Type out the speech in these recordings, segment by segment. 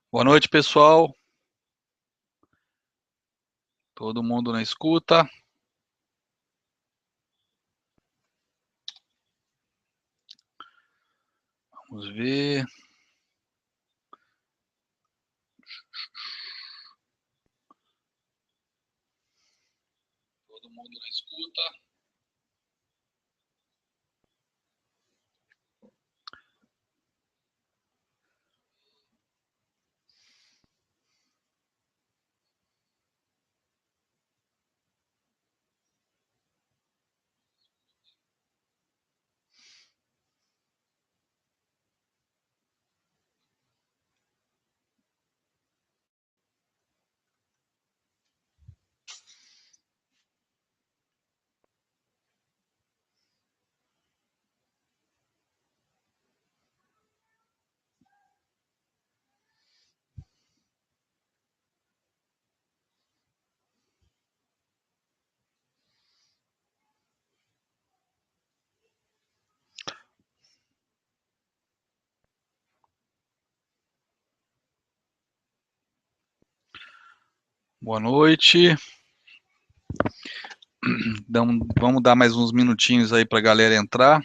Boa noite, pessoal. Todo mundo na escuta. Vamos ver. Todo mundo na escuta. Boa noite. Vamos dar mais uns minutinhos aí para a galera entrar.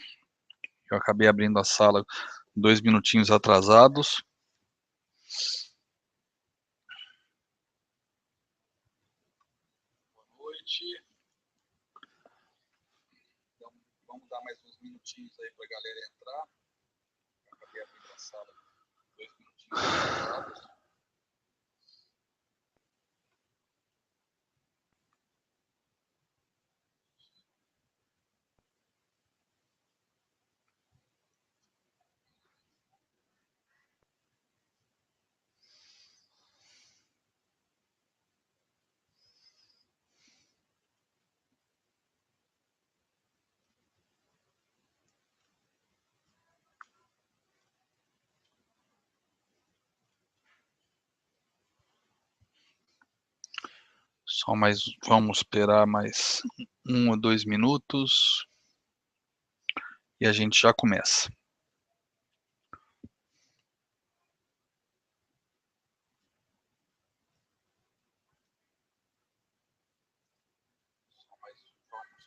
Eu acabei abrindo a sala 2 minutinhos atrasados. Boa noite. Vamos dar mais uns minutinhos aí para a galera entrar. Eu acabei abrindo a sala 2 minutinhos atrasados. Vamos esperar mais 1 ou 2 minutos e a gente já começa. Vamos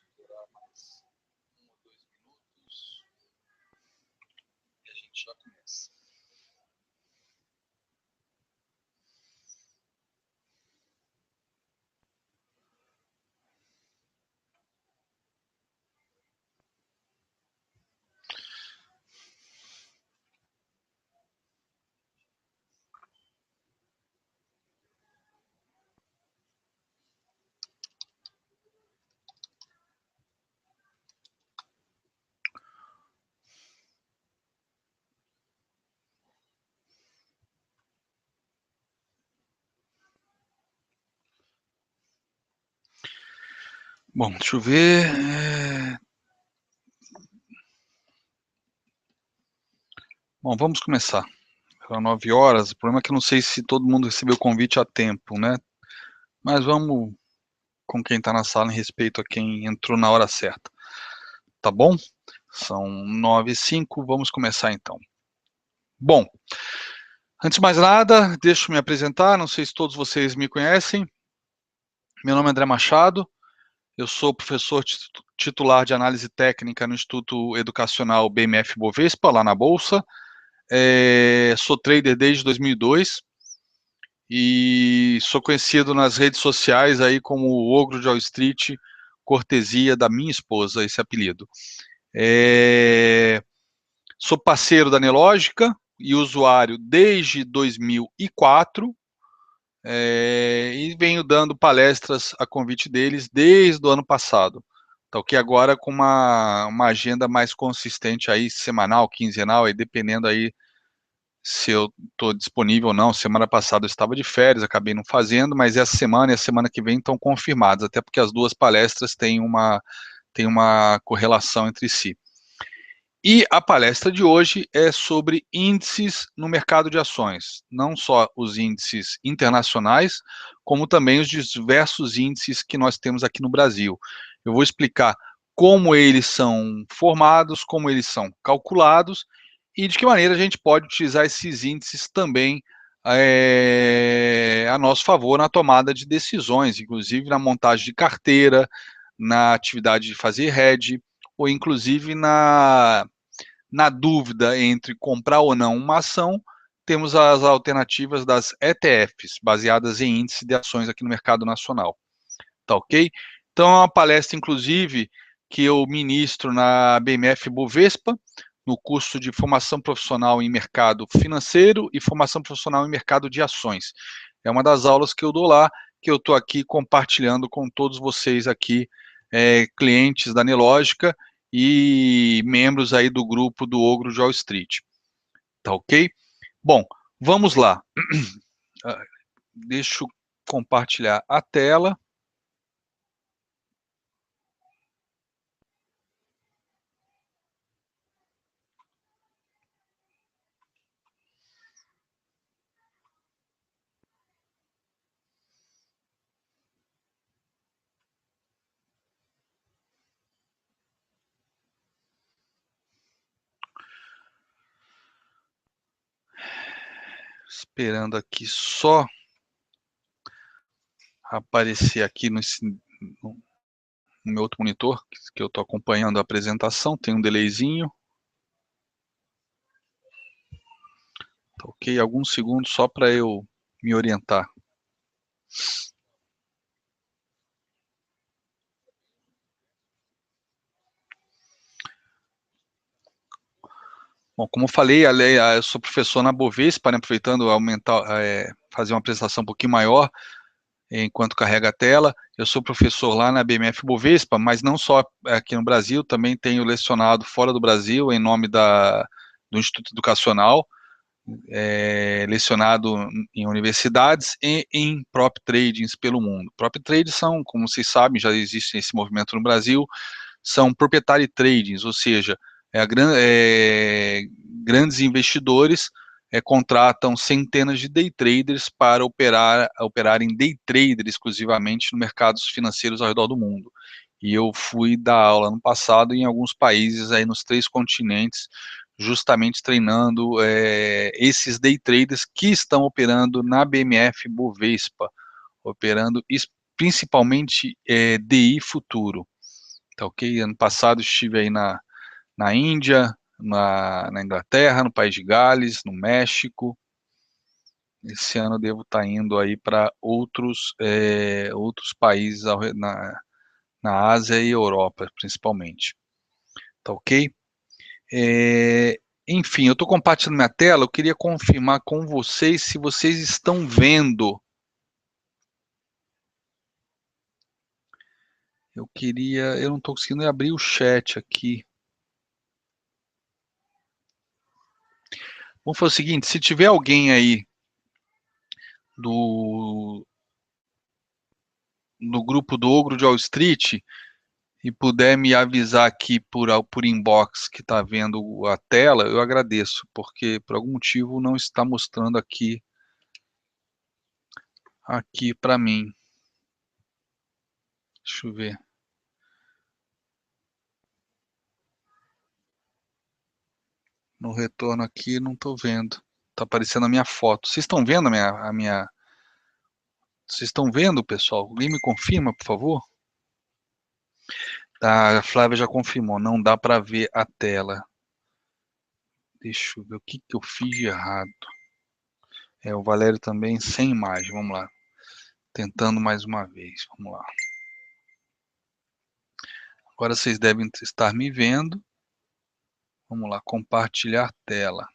esperar mais 1 ou 2 minutos e a gente já começa. Bom, deixa eu ver. Bom, vamos começar. São 9 horas. O problema é que eu não sei se todo mundo recebeu o convite a tempo, né? Mas vamos com quem está na sala em respeito a quem entrou na hora certa. Tá bom? São 9h05, vamos começar então. Bom, antes de mais nada, deixa eu me apresentar. Não sei se todos vocês me conhecem. Meu nome é André Machado. Eu sou professor titular de análise técnica no Instituto Educacional BMF Bovespa, lá na Bolsa. Sou trader desde 2002 e sou conhecido nas redes sociais aí como o Ogro de Wall Street, cortesia da minha esposa, esse apelido. Sou parceiro da Nelógica e usuário desde 2004 e venho dando palestras a convite deles desde o ano passado. Tá ok? Agora com uma agenda mais consistente aí, semanal, quinzenal, aí dependendo aí se eu estou disponível ou não. Semana passada eu estava de férias, acabei não fazendo, mas essa semana e a semana que vem estão confirmadas, até porque as duas palestras têm uma correlação entre si. E a palestra de hoje é sobre índices no mercado de ações, não só os índices internacionais, como também os diversos índices que nós temos aqui no Brasil. Eu vou explicar como eles são formados, como eles são calculados e de que maneira a gente pode utilizar esses índices também a nosso favor na tomada de decisões, inclusive na montagem de carteira, na atividade de fazer hedge, ou inclusive na dúvida entre comprar ou não uma ação, temos as alternativas das ETFs, baseadas em índice de ações aqui no mercado nacional. Tá ok? Então é uma palestra, inclusive, que eu ministro na BMF Bovespa, no curso de formação profissional em mercado financeiro e formação profissional em mercado de ações. É uma das aulas que eu dou lá, que eu estou aqui compartilhando com todos vocês aqui, clientes da Nelogica e membros aí do grupo do Ogro de Wall Street. Tá ok? Bom, vamos lá. Deixa eu compartilhar a tela. Esperando aqui só aparecer aqui no meu outro monitor, que eu estou acompanhando a apresentação, tem um delayzinho. Tá ok? Alguns segundos só para eu me orientar. Bom, como eu falei, eu sou professor na Bovespa, né, aproveitando aumentar, fazer uma apresentação um pouquinho maior, enquanto carrega a tela. Eu sou professor lá na BMF Bovespa, mas não só aqui no Brasil, também tenho lecionado fora do Brasil, em nome do Instituto Educacional, lecionado em universidades e em prop tradings pelo mundo. Prop tradings são, como vocês sabem, já existe esse movimento no Brasil, são proprietary tradings, ou seja, grandes investidores contratam centenas de day traders para operarem day trader exclusivamente no mercados financeiros ao redor do mundo. E eu fui dar aula no passado em alguns países aí nos 3 continentes, justamente treinando esses day traders que estão operando na BMF Bovespa, operando principalmente DI futuro. Tá ok? Ano passado estive aí na Índia, na Inglaterra, no País de Gales, no México. Esse ano eu devo estar indo aí para outros países na Ásia e Europa, principalmente. Tá ok? Enfim, eu estou compartilhando minha tela, eu queria confirmar com vocês se vocês estão vendo. Eu não estou conseguindo abrir o chat aqui. Vamos fazer o seguinte, se tiver alguém aí do grupo do Ogro de Wall Street e puder me avisar aqui por inbox que está vendo a tela, eu agradeço, porque por algum motivo não está mostrando aqui para mim. Deixa eu ver. No retorno aqui não estou vendo. Está aparecendo a minha foto. Vocês estão vendo a minha... Vocês estão vendo, pessoal? Alguém me confirma, por favor? Tá, a Flávia já confirmou. Não dá para ver a tela. Deixa eu ver o que eu fiz de errado. O Valério também sem imagem. Vamos lá. Tentando mais uma vez. Vamos lá. Agora vocês devem estar me vendo. Vamos lá, compartilhar tela.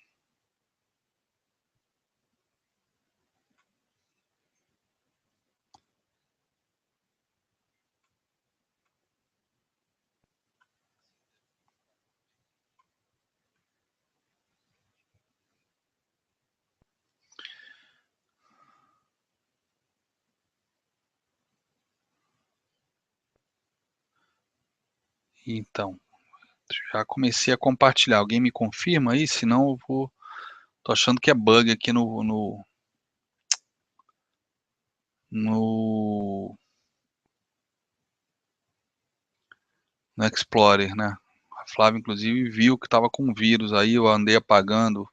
Então, já comecei a compartilhar. Alguém me confirma aí? Senão eu vou... Tô achando que é bug aqui no Explorer, né? A Flávia, inclusive, viu que estava com vírus aí, eu andei apagando.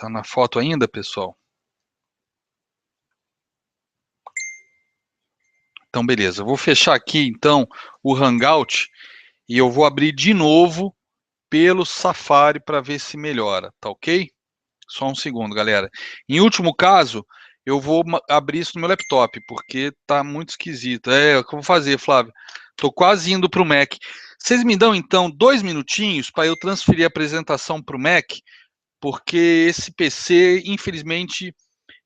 Tá na foto ainda, pessoal? Então, beleza. Eu vou fechar aqui, então, o Hangout e eu vou abrir de novo pelo Safari para ver se melhora, tá ok? Só um segundo, galera. Em último caso, eu vou abrir isso no meu laptop, porque tá muito esquisito. É o que eu vou fazer, Flávio. Tô quase indo para o Mac. Vocês me dão, então, 2 minutinhos para eu transferir a apresentação para o Mac, porque esse PC, infelizmente,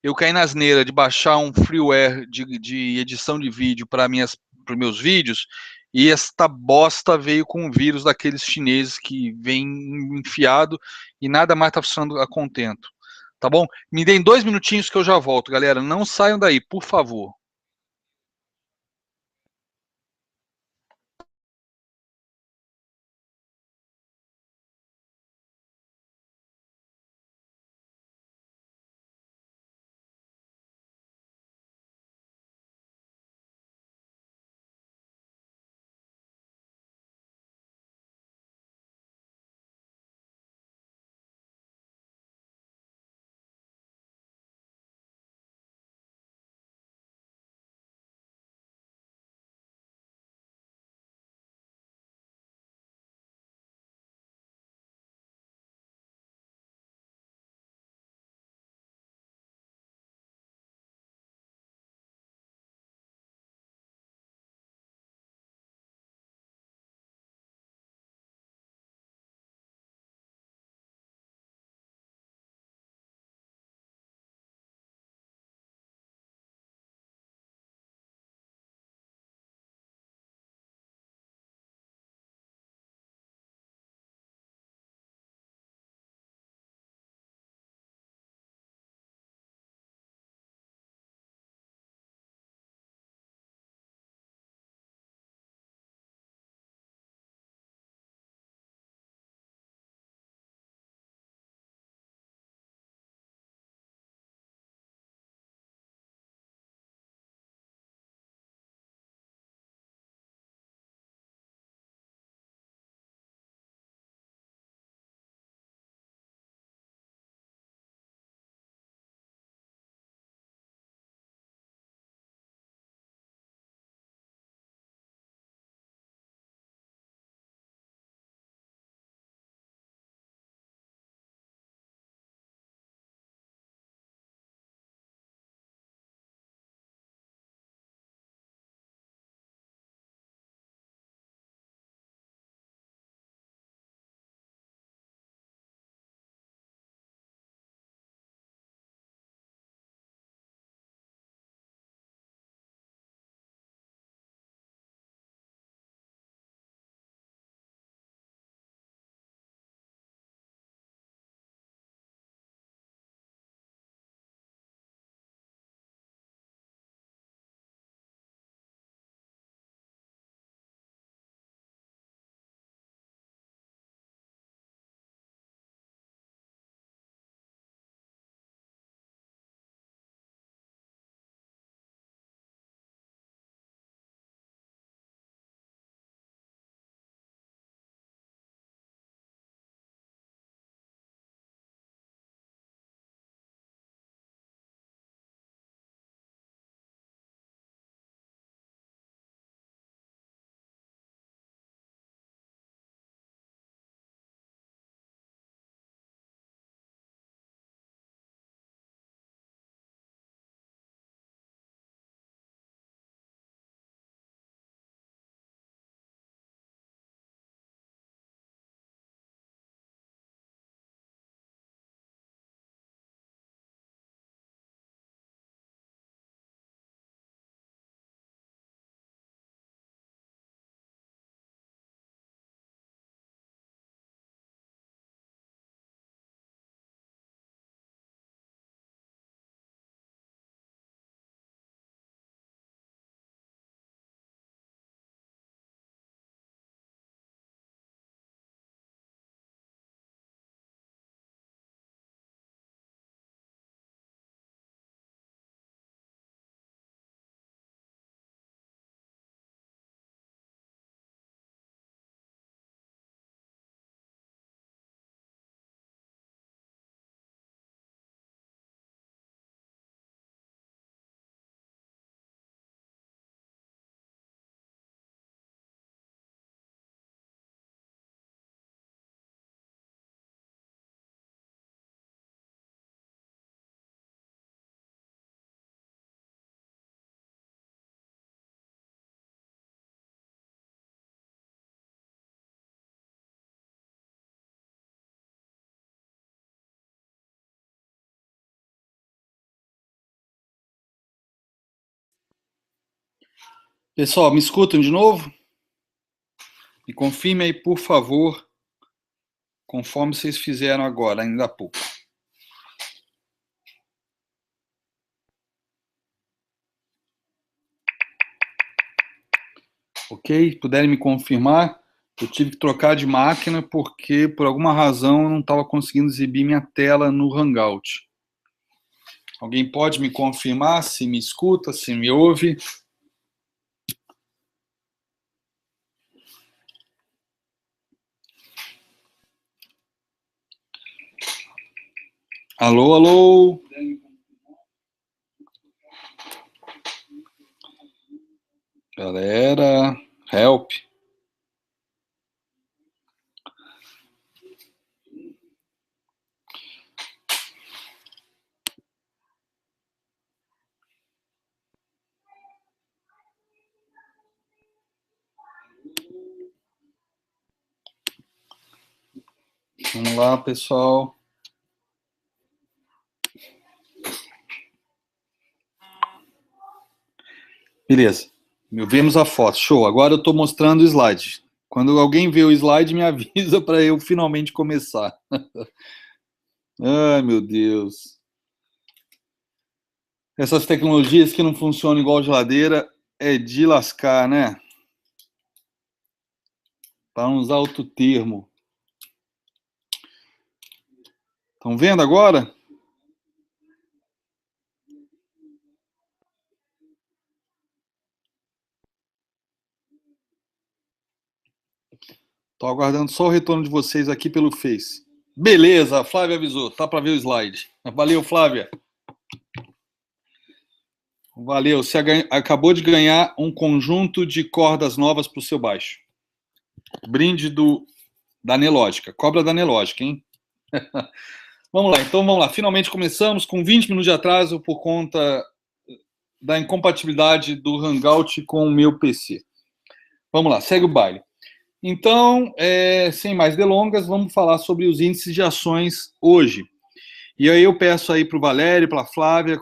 eu caí na asneira de baixar um freeware de edição de vídeo para meus vídeos, e esta bosta veio com um vírus daqueles chineses que vem enfiado e nada mais está funcionando a contento. Tá bom? Me deem 2 minutinhos que eu já volto, galera. Não saiam daí, por favor. Pessoal, me escutam de novo? Me confirme aí, por favor, conforme vocês fizeram agora, ainda há pouco. Ok? Puderem me confirmar? Eu tive que trocar de máquina porque, por alguma razão, eu não estava conseguindo exibir minha tela no Hangout. Alguém pode me confirmar se me escuta, se me ouve? Alô, alô? Galera, help. Vamos lá, pessoal. Beleza. Vemos a foto. Show. Agora eu estou mostrando o slide. Quando alguém vê o slide, me avisa para eu finalmente começar. Ai, meu Deus. Essas tecnologias que não funcionam igual geladeira é de lascar, né? Para não usar outro termo. Estão vendo agora? Estou aguardando só o retorno de vocês aqui pelo Face. Beleza, a Flávia avisou. Tá para ver o slide. Valeu, Flávia. Valeu. Você acabou de ganhar um conjunto de cordas novas para o seu baixo. Brinde da Nelógica. Cobra da Nelógica, hein? Vamos lá, então vamos lá. Finalmente começamos com 20 minutos de atraso por conta da incompatibilidade do Hangout com o meu PC. Vamos lá, segue o baile. Então, sem mais delongas, vamos falar sobre os índices de ações hoje. E aí eu peço aí para o Valério, para a Flávia,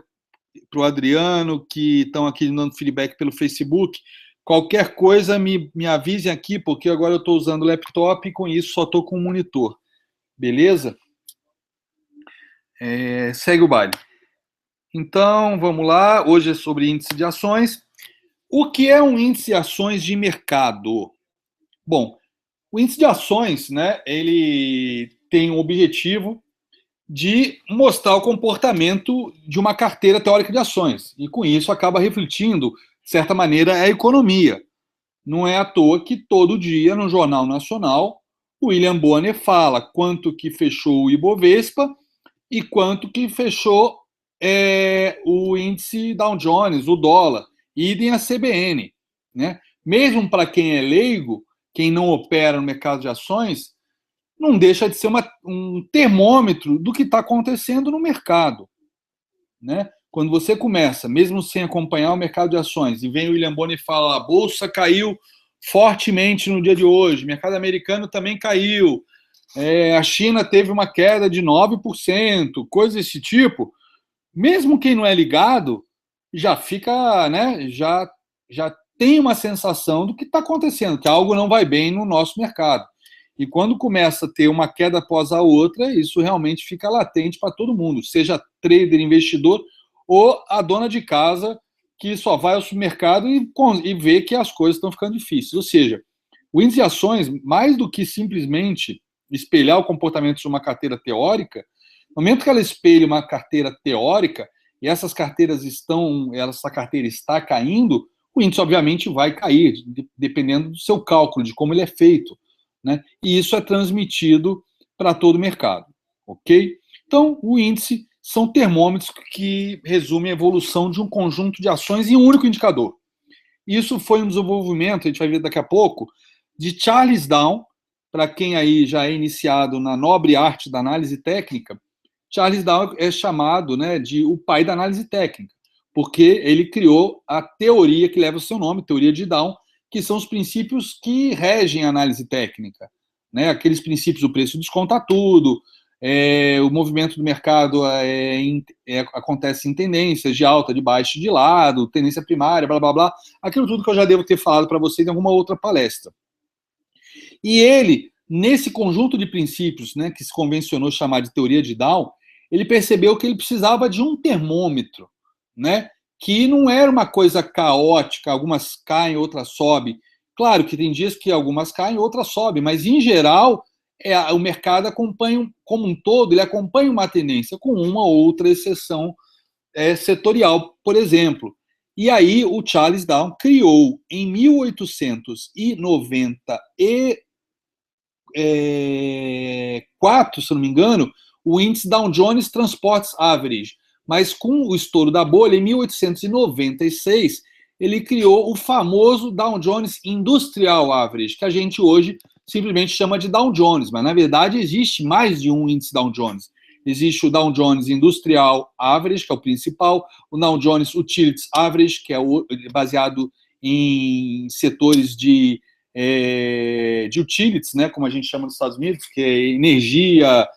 para o Adriano, que estão aqui dando feedback pelo Facebook, qualquer coisa me avisem aqui, porque agora eu estou usando o laptop e com isso só estou com o monitor. Beleza? Segue o baile. Então, vamos lá. Hoje é sobre índice de ações. O que é um índice de ações de mercado? Bom, o índice de ações, né, ele tem o objetivo de mostrar o comportamento de uma carteira teórica de ações. E com isso acaba refletindo, de certa maneira, a economia. Não é à toa que todo dia, no Jornal Nacional, o William Bonner fala quanto que fechou o Ibovespa e quanto que fechou o índice Dow Jones, o dólar, idem a CBN. Né? Mesmo para quem é leigo, quem não opera no mercado de ações, não deixa de ser um termômetro do que está acontecendo no mercado. Né? Quando você começa, mesmo sem acompanhar o mercado de ações, e vem o William Bonner e fala: a bolsa caiu fortemente no dia de hoje, o mercado americano também caiu, a China teve uma queda de 9%, coisas desse tipo, mesmo quem não é ligado, já fica, né, já tem uma sensação do que está acontecendo, que algo não vai bem no nosso mercado. E quando começa a ter uma queda após a outra, isso realmente fica latente para todo mundo, seja trader, investidor ou a dona de casa que só vai ao supermercado e vê que as coisas estão ficando difíceis. Ou seja, o índice de ações, mais do que simplesmente espelhar o comportamento de uma carteira teórica, no momento que ela espelha uma carteira teórica e essa carteira está caindo, o índice obviamente vai cair, dependendo do seu cálculo, de como ele é feito. Né? E isso é transmitido para todo o mercado. Ok? Então, o índice são termômetros que resumem a evolução de um conjunto de ações em um único indicador. Isso foi um desenvolvimento, a gente vai ver daqui a pouco, de Charles Down. Para quem aí já é iniciado na nobre arte da análise técnica, Charles Down é chamado, né, de o pai da análise técnica, porque ele criou a teoria que leva o seu nome, teoria de Down, que são os princípios que regem a análise técnica. Né? Aqueles princípios do preço desconta tudo, O movimento do mercado acontece em tendências de alta, de baixa, de lado, tendência primária, blá, blá, blá. Aquilo tudo que eu já devo ter falado para vocês em alguma outra palestra. E ele, nesse conjunto de princípios, né, que se convencionou chamar de teoria de Down, ele percebeu que ele precisava de um termômetro, né, que não era uma coisa caótica, algumas caem, outras sobem. Claro que tem dias que algumas caem, outras sobem, mas em geral o mercado acompanha, como um todo, ele acompanha uma tendência, com uma ou outra exceção setorial, por exemplo. E aí o Charles Down criou, em 1894, se não me engano, o índice Dow Jones Transports Average. Mas com o estouro da bolha, em 1896, ele criou o famoso Dow Jones Industrial Average, que a gente hoje simplesmente chama de Dow Jones, mas na verdade existe mais de um índice Dow Jones. Existe o Dow Jones Industrial Average, que é o principal, o Dow Jones Utilities Average, que é baseado em setores de utilities, né, como a gente chama nos Estados Unidos, que é energia,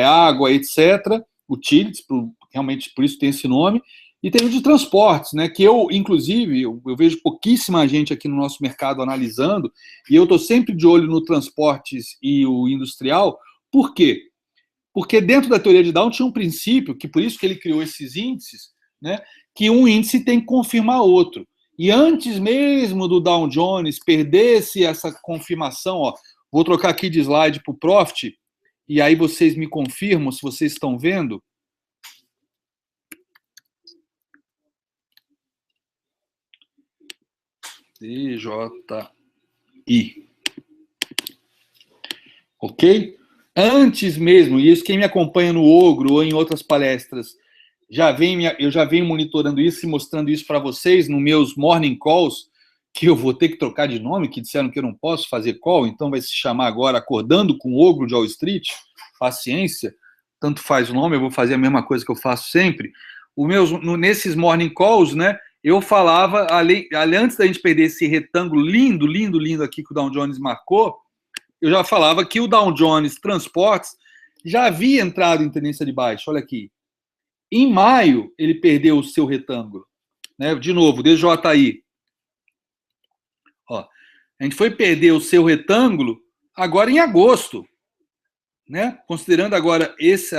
água, etc. Utilities, realmente por isso tem esse nome. E tem o de transportes, né, que inclusive, eu vejo pouquíssima gente aqui no nosso mercado analisando, e eu estou sempre de olho no transportes e o industrial. Por quê? Porque dentro da teoria de Down tinha um princípio, que por isso que ele criou esses índices, né, que um índice tem que confirmar outro. E antes mesmo do Dow Jones perdesse essa confirmação, vou trocar aqui de slide para o Profit, e aí vocês me confirmam se vocês estão vendo. DJI. Ok? Antes mesmo, e isso quem me acompanha no Ogro ou em outras palestras, eu já venho monitorando isso e mostrando isso para vocês nos meus morning calls, que eu vou ter que trocar de nome, que disseram que eu não posso fazer call, então vai se chamar agora Acordando com o Ogro de Wall Street. Paciência, tanto faz o nome, eu vou fazer a mesma coisa que eu faço sempre. Nesses morning calls, né, eu falava, antes da gente perder esse retângulo lindo, lindo, lindo aqui que o Dow Jones marcou, eu já falava que o Dow Jones Transportes já havia entrado em tendência de baixa. Olha aqui. Em maio, ele perdeu o seu retângulo. Né? De novo, DJI. A gente foi perder o seu retângulo agora em agosto. Né? Considerando agora esse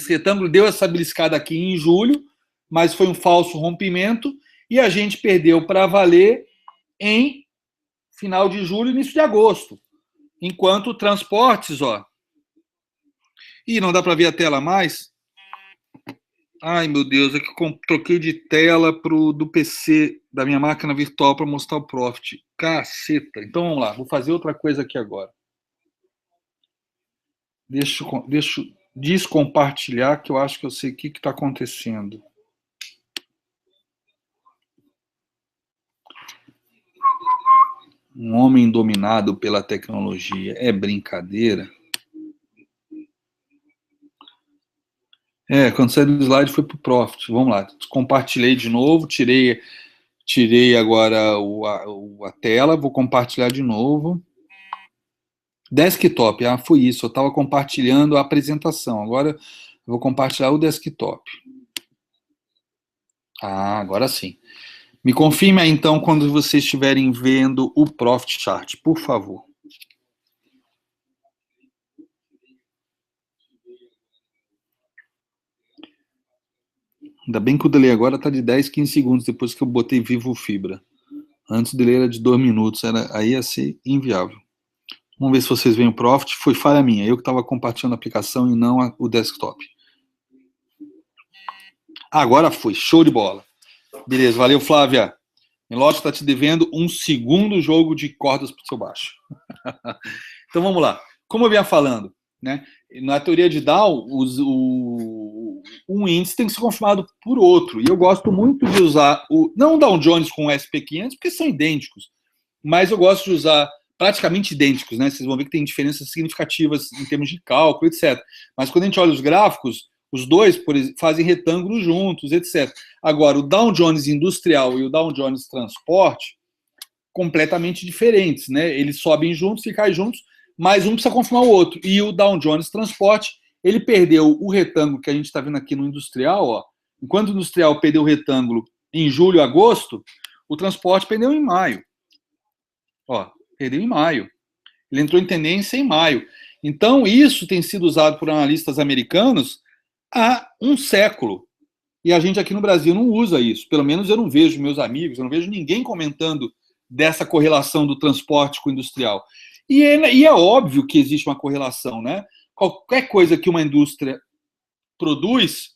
retângulo deu essa beliscada aqui em julho, mas foi um falso rompimento, e a gente perdeu para valer em final de julho e início de agosto. Enquanto transportes, não dá para ver a tela mais. Ai, meu Deus, é que eu troquei de tela do PC da minha máquina virtual para mostrar o Profit. Caceta. Então vamos lá, vou fazer outra coisa aqui agora. Deixa eu descompartilhar, que eu acho que eu sei o que está acontecendo. Um homem dominado pela tecnologia. É brincadeira? Quando saiu do slide foi para o Profit. Vamos lá. Compartilhei de novo, tirei agora a tela, vou compartilhar de novo. Desktop, foi isso. Eu estava compartilhando a apresentação. Agora eu vou compartilhar o desktop. Agora sim. Me confirme aí, então, quando vocês estiverem vendo o Profit Chart, por favor. Ainda bem que o delay agora está de 10, 15 segundos, depois que eu botei Vivo Fibra. Antes o delay era de 2 minutos, aí ia ser inviável. Vamos ver se vocês veem o Profit. Foi falha minha, eu que estava compartilhando a aplicação e não o desktop. Agora foi, show de bola. Beleza, valeu, Flávia. Milot está te devendo um segundo jogo de cordas para o seu baixo. Então vamos lá. Como eu vinha falando, né, na teoria de Dow, um índice tem que ser confirmado por outro. E eu gosto muito de usar não o Dow Jones com o SP500, porque são idênticos, mas eu gosto de usar praticamente idênticos, né? Vocês vão ver que tem diferenças significativas em termos de cálculo, etc. Mas quando a gente olha os gráficos, os dois, por exemplo, fazem retângulos juntos, etc. Agora, o Dow Jones Industrial e o Dow Jones Transporte, completamente diferentes, né? Eles sobem juntos e caem juntos, mas um precisa confirmar o outro. E o Dow Jones Transporte, ele perdeu o retângulo que a gente está vendo aqui no industrial, ó. Enquanto o industrial perdeu o retângulo em julho e agosto, o transporte perdeu em maio. Ó, perdeu em maio. Ele entrou em tendência em maio. Então, isso tem sido usado por analistas americanos há um século. E a gente aqui no Brasil não usa isso. Pelo menos eu não vejo meus amigos, eu não vejo ninguém comentando dessa correlação do transporte com o industrial. E é óbvio que existe uma correlação, né? Qualquer coisa que uma indústria produz,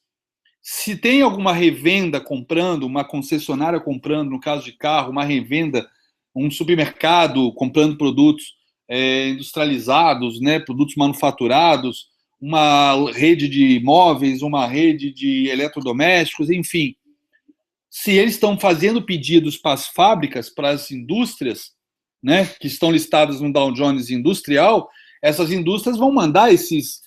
se tem alguma revenda comprando, uma concessionária comprando, no caso de carro, uma revenda, um supermercado comprando produtos industrializados, né, produtos manufaturados, uma rede de imóveis, uma rede de eletrodomésticos, enfim. Se eles estão fazendo pedidos para as fábricas, para as indústrias, né, que estão listadas no Dow Jones Industrial, essas indústrias vão mandar esses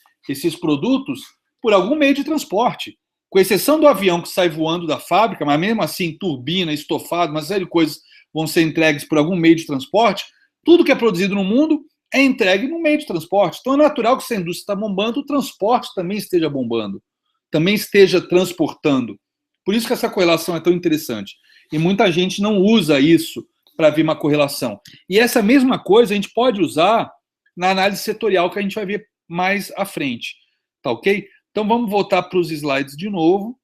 produtos por algum meio de transporte. Com exceção do avião que sai voando da fábrica, mas mesmo assim, turbina, estofado, uma série de coisas vão ser entregues por algum meio de transporte, tudo que é produzido no mundo é entregue no meio de transporte. Então é natural que se a indústria está bombando, o transporte também esteja bombando, também esteja transportando. Por isso que essa correlação é tão interessante. E muita gente não usa isso para ver uma correlação. E essa mesma coisa a gente pode usar na análise setorial, que a gente vai ver mais à frente. Tá ok? Então vamos voltar para os slides de novo.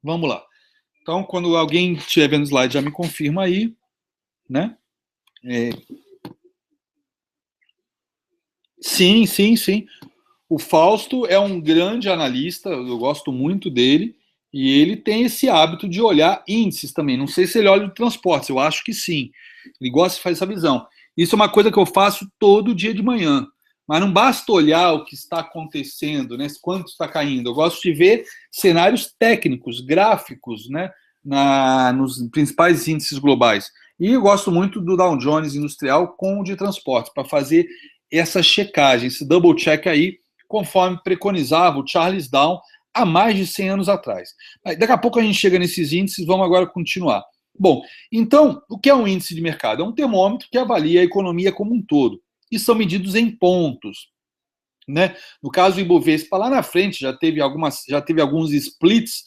Vamos lá. Então, quando alguém estiver vendo o slide, já me confirma aí, né? Sim. O Fausto é um grande analista, eu gosto muito dele, e ele tem esse hábito de olhar índices também. Não sei se ele olha de transportes, eu acho que sim. Ele gosta de fazer essa visão. Isso é uma coisa que eu faço todo dia de manhã. Mas não basta olhar o que está acontecendo, né? Quanto está caindo. Eu gosto de ver cenários técnicos, gráficos, né? Nos principais índices globais. E eu gosto muito do Dow Jones Industrial com o de transportes, para fazer essa checagem, esse double check aí, conforme preconizava o Charles Down há mais de 100 anos atrás. Daqui a pouco a gente chega nesses índices, vamos agora continuar. Bom, então, o que é um índice de mercado? É um termômetro que avalia a economia como um todo. E são medidos em pontos. Né? No caso do Ibovespa, lá na frente já teve alguns splits,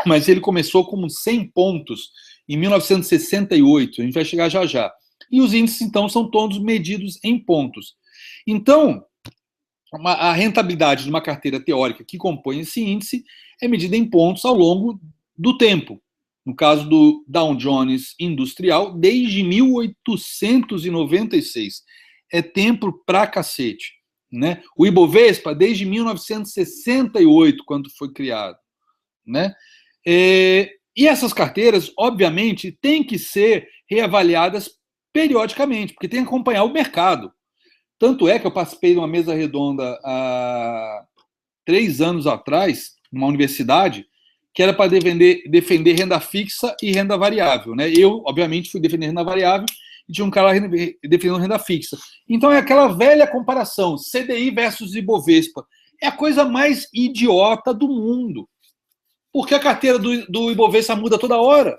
mas ele começou como 100 pontos em 1968. A gente vai chegar já já. E os índices, então, são todos medidos em pontos. Então, a rentabilidade de uma carteira teórica que compõe esse índice é medida em pontos ao longo do tempo. No caso do Dow Jones Industrial, desde 1896. É tempo pra cacete. Né? O Ibovespa, desde 1968, quando foi criado. Né? E essas carteiras, obviamente, têm que ser reavaliadas periodicamente, porque tem que acompanhar o mercado. Tanto é que eu participei de uma mesa redonda há 3 anos atrás, numa universidade, que era para defender renda fixa e renda variável. Né? Eu, obviamente, fui defender renda variável e tinha um cara defendendo renda fixa. Então é aquela velha comparação, CDI versus Ibovespa. É a coisa mais idiota do mundo. Porque a carteira do Ibovespa muda toda hora.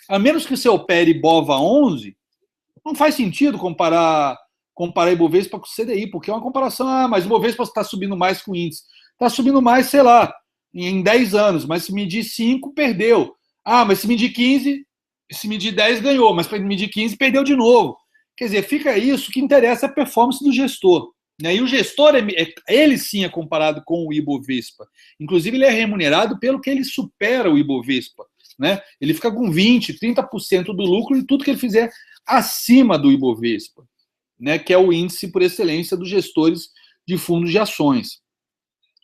A menos que você opere BOVA 11, não faz sentido comparar Ibovespa com o CDI, porque é uma comparação, mas o Ibovespa está subindo mais que o índice. Está subindo mais, sei lá, em 10 anos, mas se medir 5, perdeu. Mas se medir 15, se medir 10, ganhou, mas para medir 15, perdeu de novo. Quer dizer, fica isso, o que interessa é a performance do gestor. E o gestor, ele sim é comparado com o Ibovespa. Inclusive, ele é remunerado pelo que ele supera o Ibovespa. Né? Ele fica com 20%, 30% do lucro de tudo que ele fizer acima do Ibovespa, né? Que é o índice por excelência dos gestores de fundos de ações.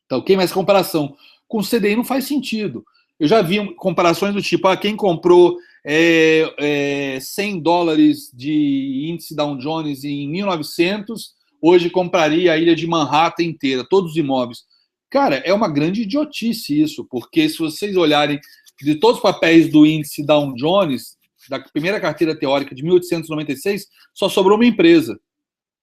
Tá ok? Mas comparação com o CDI não faz sentido. Eu já vi comparações do tipo, quem comprou $100 de índice Dow Jones em 1900, hoje compraria a ilha de Manhattan inteira, todos os imóveis. Cara, é uma grande idiotice isso, porque se vocês olharem de todos os papéis do índice Dow Jones, da primeira carteira teórica de 1896, só sobrou uma empresa.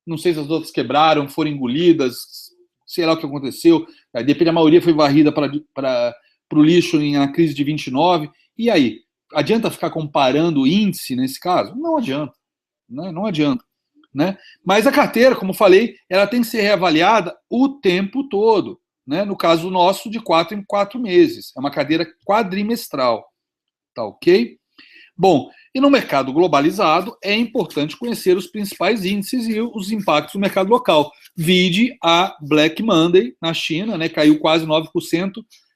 Não sei se as outras quebraram, foram engolidas, sei lá o que aconteceu. A maioria foi varrida para o lixo na crise de 29. E aí? Adianta ficar comparando o índice nesse caso? Não adianta. Né? Não adianta. né? Mas a carteira, como falei, ela tem que ser reavaliada o tempo todo, né? No caso nosso, de 4 em 4 meses. É uma carteira quadrimestral, tá ok? Bom, e no mercado globalizado é importante conhecer os principais índices e os impactos do mercado local. Vide a Black Monday na China, né? Caiu quase 9%,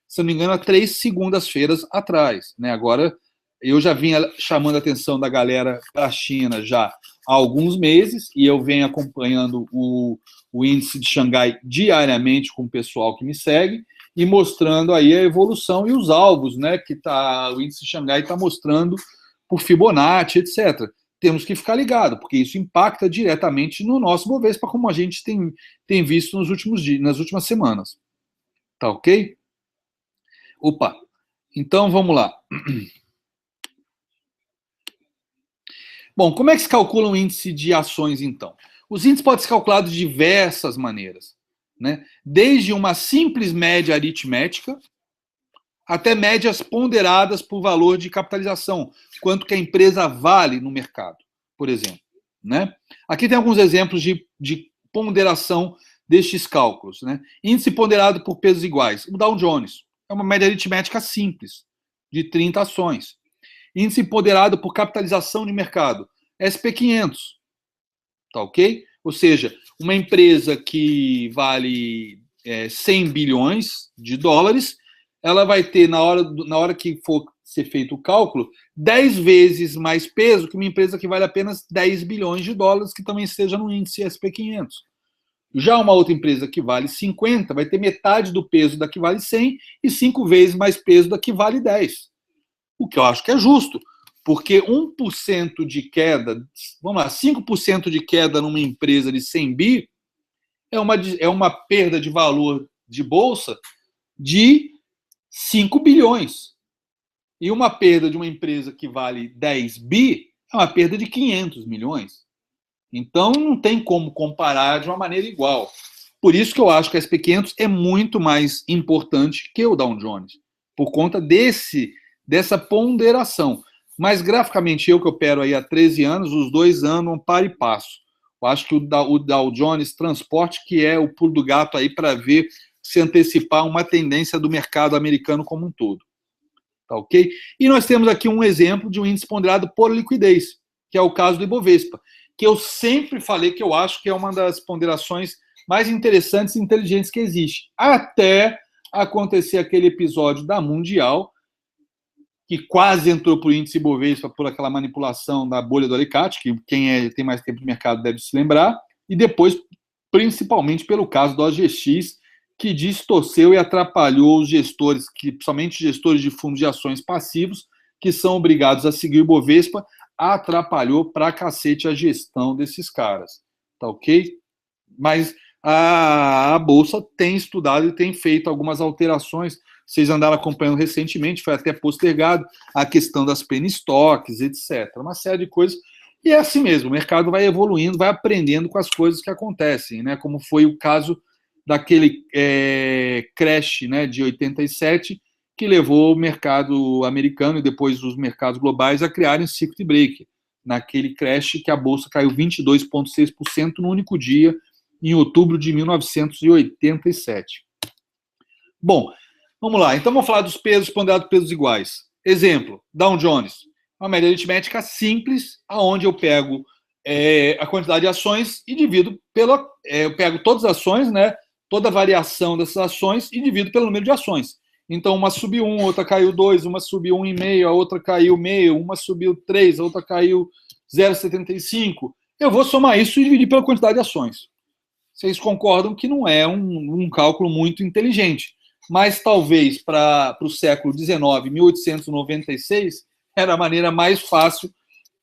se não me engano, há 3 segundas-feiras atrás, né? Agora, eu já vinha chamando a atenção da galera da China já há alguns meses, e eu venho acompanhando o índice de Xangai diariamente com o pessoal que me segue, e mostrando aí a evolução e os alvos, né? Que o índice de Xangai está mostrando por Fibonacci, etc. Temos que ficar ligado, porque isso impacta diretamente no nosso Bovespa, como a gente tem visto nos últimos dias, nas últimas semanas. Tá ok? Opa, então vamos lá. Bom, como é que se calcula um índice de ações, então? Os índices podem ser calculados de diversas maneiras, né? Desde uma simples média aritmética, até médias ponderadas por valor de capitalização, quanto que a empresa vale no mercado, por exemplo, né? Aqui tem alguns exemplos de ponderação destes cálculos, né? Índice ponderado por pesos iguais, o Dow Jones, é uma média aritmética simples, de 30 ações. Índice ponderado por capitalização de mercado, SP500, tá ok? Ou seja, uma empresa que vale 100 bilhões de dólares, ela vai ter, na hora que for ser feito o cálculo, 10 vezes mais peso que uma empresa que vale apenas 10 bilhões de dólares, que também esteja no índice SP500. Já uma outra empresa que vale 50 vai ter metade do peso da que vale 100 e 5 vezes mais peso da que vale 10. O que eu acho que é justo, porque 1% de queda, vamos lá, 5% de queda numa empresa de 100 bi é uma perda de valor de bolsa de 5 bilhões. E uma perda de uma empresa que vale 10 bi é uma perda de 500 milhões. Então, não tem como comparar de uma maneira igual. Por isso que eu acho que a SP500 é muito mais importante que o Dow Jones, por conta dessa ponderação. Mas, graficamente, eu que opero aí há 13 anos, os dois andam par e passo. Eu acho que o Dow Jones Transporte, que é o pulo do gato aí para ver se antecipar uma tendência do mercado americano como um todo. Tá ok? E nós temos aqui um exemplo de um índice ponderado por liquidez, que é o caso do Ibovespa, que eu sempre falei que eu acho que é uma das ponderações mais interessantes e inteligentes que existe. Até acontecer aquele episódio da Mundial, que quase entrou para o índice Ibovespa por aquela manipulação da bolha do alicate, que quem tem mais tempo de mercado deve se lembrar, e depois, principalmente pelo caso do OGX, que distorceu e atrapalhou os gestores, principalmente gestores de fundos de ações passivos, que são obrigados a seguir o Ibovespa, atrapalhou pra cacete a gestão desses caras, tá ok? Mas a Bolsa tem estudado e tem feito algumas alterações, vocês andaram acompanhando recentemente, foi até postergado, a questão das penny stocks, etc. Uma série de coisas, e é assim mesmo, o mercado vai evoluindo, vai aprendendo com as coisas que acontecem, né? Como foi o caso daquele crash, né, de 87, que levou o mercado americano e depois os mercados globais a criarem circuit breaker. Naquele crash que a Bolsa caiu 22,6% no único dia, em outubro de 1987. Bom, vamos lá. Então vamos falar dos pesos ponderados pesos iguais. Exemplo, Dow Jones. Uma média aritmética simples, onde eu pego a quantidade de ações e divido eu pego todas as ações, né? Toda a variação dessas ações e divido pelo número de ações. Então, uma subiu 1, outra caiu 2, uma subiu 1,5, a outra caiu meio, uma subiu 3, a outra caiu 0,75. Eu vou somar isso e dividir pela quantidade de ações. Vocês concordam que não é um cálculo muito inteligente, mas talvez para o século XIX, 1896, era a maneira mais fácil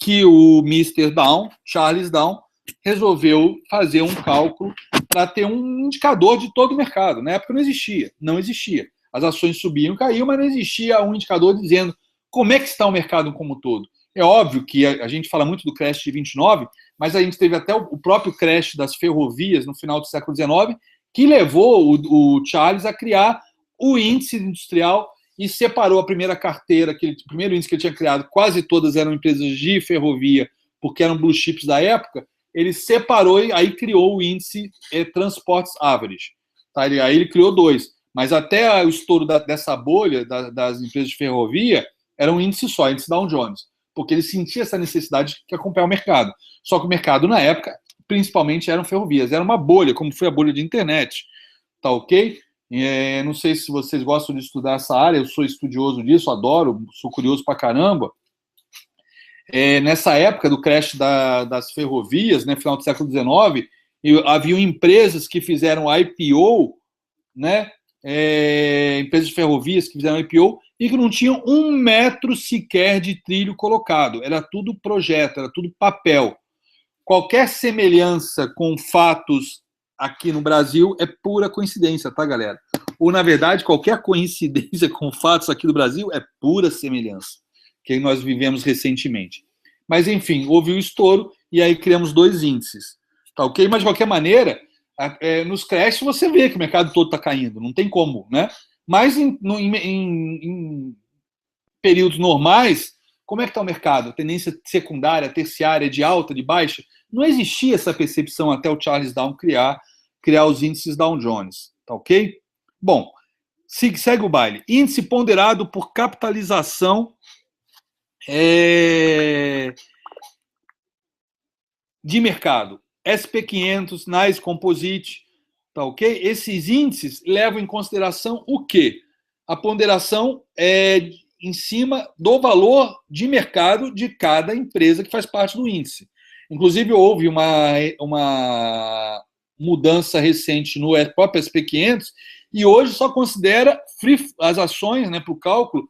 que o Mr. Dow, Charles Dow, resolveu fazer um cálculo para ter um indicador de todo o mercado. Na época não existia. As ações subiam, caíam, mas não existia um indicador dizendo como é que está o mercado como um todo. É óbvio que a gente fala muito do crash de 29, mas a gente teve até o próprio crash das ferrovias no final do século XIX, que levou o Charles a criar o índice industrial e separou a primeira carteira, o primeiro índice que ele tinha criado, quase todas eram empresas de ferrovia, porque eram blue chips da época, ele separou e aí criou o índice Transportes Average. Tá? Aí ele criou dois. Mas até o estouro dessa bolha das empresas de ferrovia era um índice só, índice Dow Jones. Porque ele sentia essa necessidade de acompanhar o mercado. Só que o mercado, na época, principalmente eram ferrovias. Era uma bolha, como foi a bolha de internet. Tá ok? Não sei se vocês gostam de estudar essa área, eu sou estudioso disso, adoro, sou curioso pra caramba. Nessa época do crash das ferrovias, né, final do século XIX, havia empresas que fizeram IPO, né, empresas de ferrovias que fizeram IPO e que não tinham 1 metro sequer de trilho colocado. Era tudo projeto, era tudo papel. Qualquer semelhança com fatos aqui no Brasil é pura coincidência, tá, galera? Ou, na verdade, qualquer coincidência com fatos aqui do Brasil é pura semelhança, que nós vivemos recentemente. Mas, enfim, houve o estouro e aí criamos 2 índices, tá ok? Mas, de qualquer maneira, nos crashes você vê que o mercado todo está caindo, não tem como, né? Mas em períodos normais, como é que está o mercado? Tendência secundária, terciária, de alta, de baixa? Não existia essa percepção até o Charles Down criar os índices Dow Jones, tá ok? Bom, segue o baile. Índice ponderado por capitalização de mercado. SP500, Nice Composite, tá ok? Esses índices levam em consideração o quê? A ponderação em cima do valor de mercado de cada empresa que faz parte do índice. Inclusive, houve uma mudança recente no próprio SP500 e hoje só considera as ações, né, para o cálculo,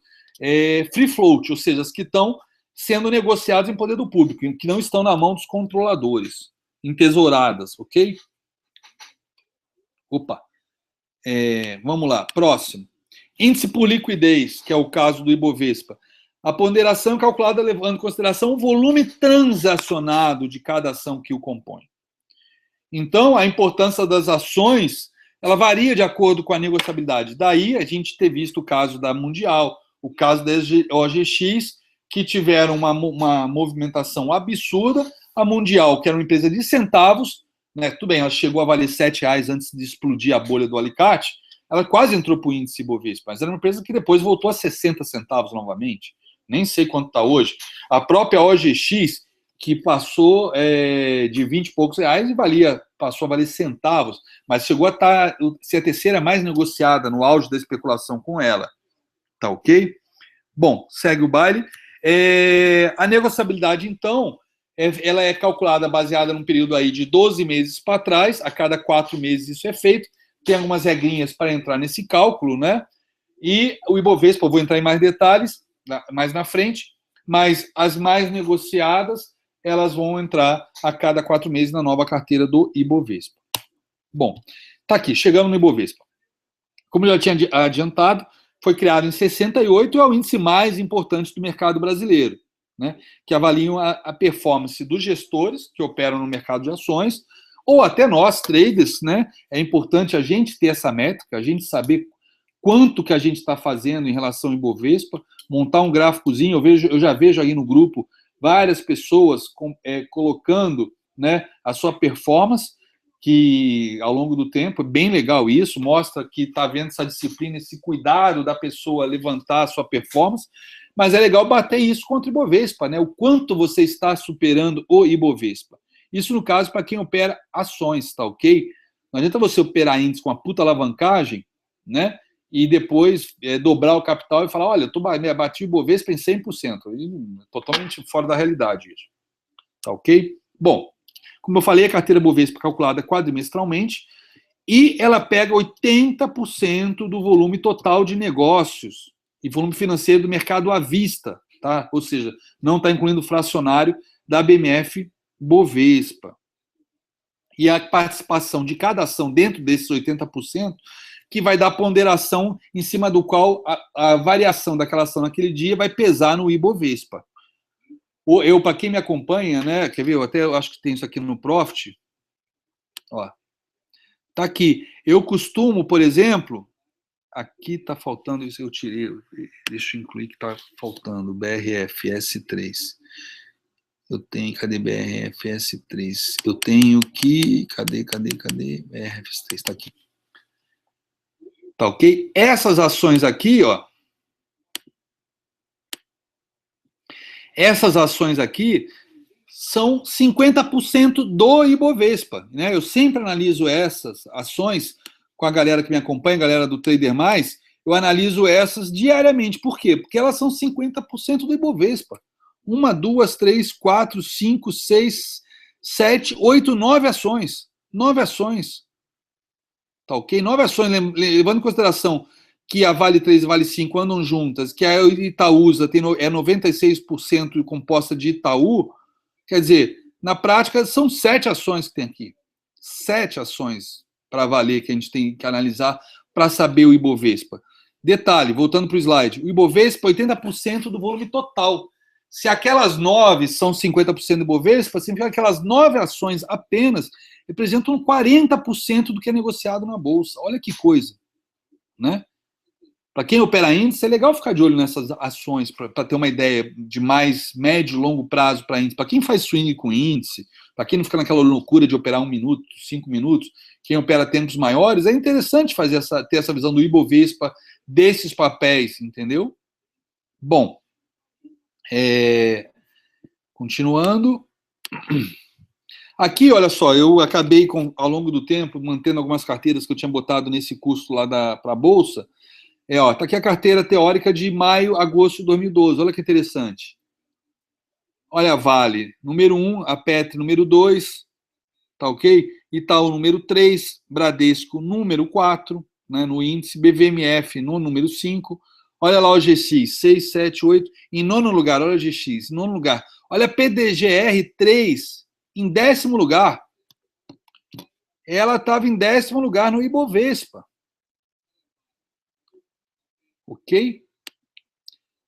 free float, ou seja, as que estão sendo negociadas em poder do público, que não estão na mão dos controladores, entesouradas, ok? Opa. Vamos lá, próximo. Índice por liquidez, que é o caso do Ibovespa. A ponderação é calculada levando em consideração o volume transacionado de cada ação que o compõe. Então, a importância das ações, ela varia de acordo com a negociabilidade. Daí, a gente ter visto o caso da Mundial, o caso da OGX, que tiveram uma movimentação absurda. A Mundial, que era uma empresa de centavos, né, tudo bem, ela chegou a valer R$7 antes de explodir a bolha do alicate, ela quase entrou para o índice Ibovespa, mas era uma empresa que depois voltou a 60 centavos novamente. Nem sei quanto está hoje. A própria OGX, que passou de 20 e poucos reais e passou a valer centavos, mas chegou a ser a terceira mais negociada no auge da especulação com ela. Tá ok? Bom, segue o baile. A negociabilidade, então, ela é calculada baseada num período aí de 12 meses para trás, a cada 4 meses isso é feito, tem algumas regrinhas para entrar nesse cálculo, né? E o Ibovespa, eu vou entrar em mais detalhes mais na frente, mas as mais negociadas, elas vão entrar a cada 4 meses na nova carteira do Ibovespa. Bom, tá aqui, chegamos no Ibovespa. Como eu já tinha adiantado, foi criado em 68 e é o índice mais importante do mercado brasileiro, né? Que avaliam a performance dos gestores que operam no mercado de ações, ou até nós, traders, né? É importante a gente ter essa métrica, a gente saber quanto que a gente está fazendo em relação ao Ibovespa, montar um gráficozinho. Eu já vejo aí no grupo várias pessoas colocando, né, a sua performance, que ao longo do tempo é bem legal isso, mostra que está vendo essa disciplina, esse cuidado da pessoa levantar a sua performance, mas é legal bater isso contra o Ibovespa, né? O quanto você está superando o Ibovespa. Isso, no caso, para quem opera ações, tá ok? Não adianta você operar índice com uma puta alavancagem, né? E depois dobrar o capital e falar, olha, eu bati o Ibovespa em 100%. Totalmente fora da realidade isso. Tá ok? Bom, como eu falei, a carteira Bovespa é calculada quadrimestralmente e ela pega 80% do volume total de negócios e volume financeiro do mercado à vista, tá? Ou seja, não está incluindo o fracionário da BMF Bovespa. E a participação de cada ação dentro desses 80%, que vai dar a ponderação em cima do qual a variação daquela ação naquele dia vai pesar no Ibovespa. Para quem me acompanha, né, quer ver? Eu acho que tem isso aqui no Profit. Ó, tá aqui. Eu costumo, por exemplo, aqui está faltando isso, eu tirei, deixa eu incluir que está faltando, BRFS3. Eu tenho, cadê BRFS3? Eu tenho que, cadê BRFS3, está aqui. Tá ok? Essas ações aqui, ó, essas ações aqui são 50% do Ibovespa, né? Eu sempre analiso essas ações com a galera que me acompanha, a galera do Trader Mais, eu analiso essas diariamente. Por quê? Porque elas são 50% do Ibovespa. 1, 2, 3, 4, 5, 6, 7, 8, 9 ações. 9 ações. Tá ok? 9 ações, levando em consideração que a Vale 3 e a Vale 5 andam juntas, que a Itaúsa é 96% composta de Itaú, quer dizer, na prática, são 7 ações que tem aqui. 7 ações para valer que a gente tem que analisar para saber o Ibovespa. Detalhe, voltando para o slide, o Ibovespa é 80% do volume total. Se aquelas 9 são 50% do Ibovespa, significa que aquelas 9 ações apenas representam 40% do que é negociado na Bolsa. Olha que coisa, né? Para quem opera índice, é legal ficar de olho nessas ações, para ter uma ideia de mais médio e longo prazo para índice. Para quem faz swing com índice, para quem não fica naquela loucura de operar 1 minuto, 5 minutos, quem opera tempos maiores, é interessante ter essa visão do Ibovespa, desses papéis, entendeu? Bom, continuando. Aqui, olha só, eu acabei, ao longo do tempo, mantendo algumas carteiras que eu tinha botado nesse curso lá para a Bolsa. Tá aqui a carteira teórica de maio, agosto de 2012. Olha que interessante. Olha a Vale, número 1, a Petro, número 2, tá ok? Itaú, número 3, Bradesco, número 4, né, no índice, BVMF, no número 5. Olha lá o GX, 6, 7, 8. Em nono lugar, olha o GX, em nono lugar. Olha a PDGR 3, em 10º lugar. Ela estava em 10º lugar no Ibovespa. Ok?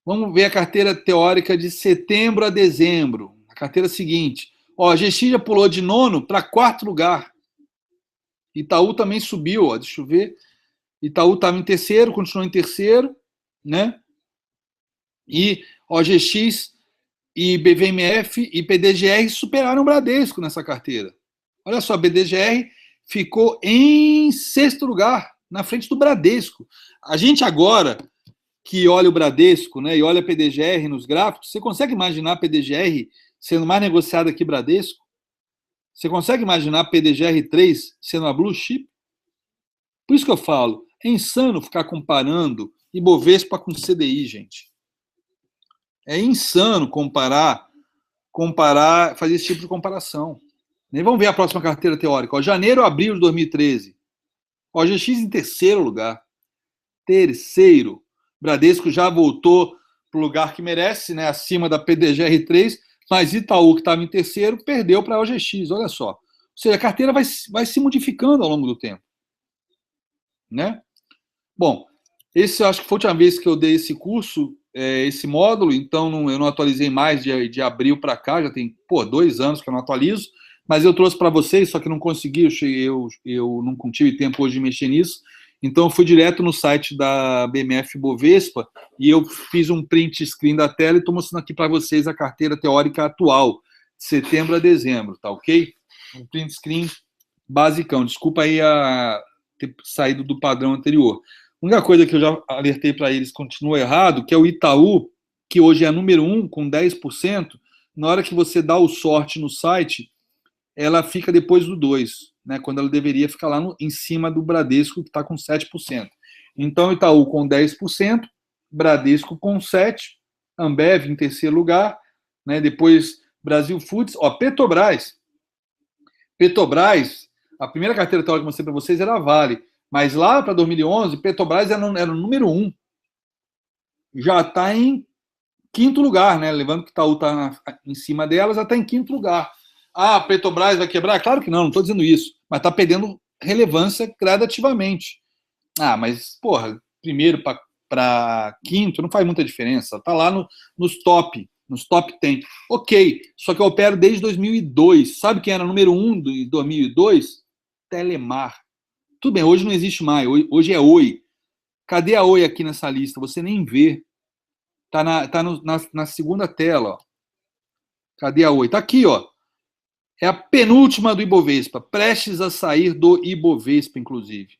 Vamos ver a carteira teórica de setembro a dezembro. A carteira seguinte. A GX já pulou de nono para 4º lugar. Itaú também subiu, deixa eu ver. Itaú estava em terceiro, continuou em terceiro, né? E GX e BVMF e PDGR superaram o Bradesco nessa carteira. Olha só, a BDGR ficou em 6º lugar, na frente do Bradesco. A gente agora que olha o Bradesco, né, e olha a PDGR nos gráficos, você consegue imaginar a PDGR sendo mais negociada que Bradesco? Você consegue imaginar a PDGR3 sendo a blue chip? Por isso que eu falo, é insano ficar comparando Ibovespa com CDI, gente. É insano fazer esse tipo de comparação. Vamos ver a próxima carteira teórica. Janeiro a abril de 2013. GX em 3º lugar. Terceiro. Bradesco já voltou para o lugar que merece, né, acima da PDGR3, mas Itaú, que estava em 3º, perdeu para a OGX, olha só. Ou seja, a carteira vai se modificando ao longo do tempo. Né? Bom, eu acho que foi a última vez que eu dei esse curso, esse módulo, então eu não atualizei mais de abril para cá, já tem 2 anos que eu não atualizo, mas eu trouxe para vocês, só que não consegui, eu não tive tempo hoje de mexer nisso. Então, eu fui direto no site da BMF Bovespa e eu fiz um print screen da tela e estou mostrando aqui para vocês a carteira teórica atual, de setembro a dezembro, tá ok? Um print screen basicão. Desculpa aí ter saído do padrão anterior. A única coisa que eu já alertei para eles continua errado, que é o Itaú, que hoje é a número 1, com 10%, na hora que você dá o sorte no site, ela fica depois do 2%. Né, quando ela deveria ficar lá em cima do Bradesco, que está com 7%. Então, Itaú com 10%, Bradesco com 7%, Ambev em 3º lugar, né, depois Brasil Foods, Petrobras. Petrobras, a primeira carteira teórica que eu mostrei para vocês era a Vale, mas lá para 2011, Petrobras era o número 1. Já está em 5º lugar, né, levando que Itaú está em cima dela, já está em 5º lugar. A Petrobras vai quebrar? Claro que não estou dizendo isso. Mas está perdendo relevância gradativamente. Mas, primeiro para 5º não faz muita diferença. Está lá nos top 10. Ok, só que eu opero desde 2002. Sabe quem era o número 1 de 2002? Telemar. Tudo bem, hoje não existe mais. Hoje é Oi. Cadê a Oi aqui nessa lista? Você nem vê. Está na segunda tela, ó. Cadê a 8? Aqui, ó. É a penúltima do Ibovespa, prestes a sair do Ibovespa, inclusive.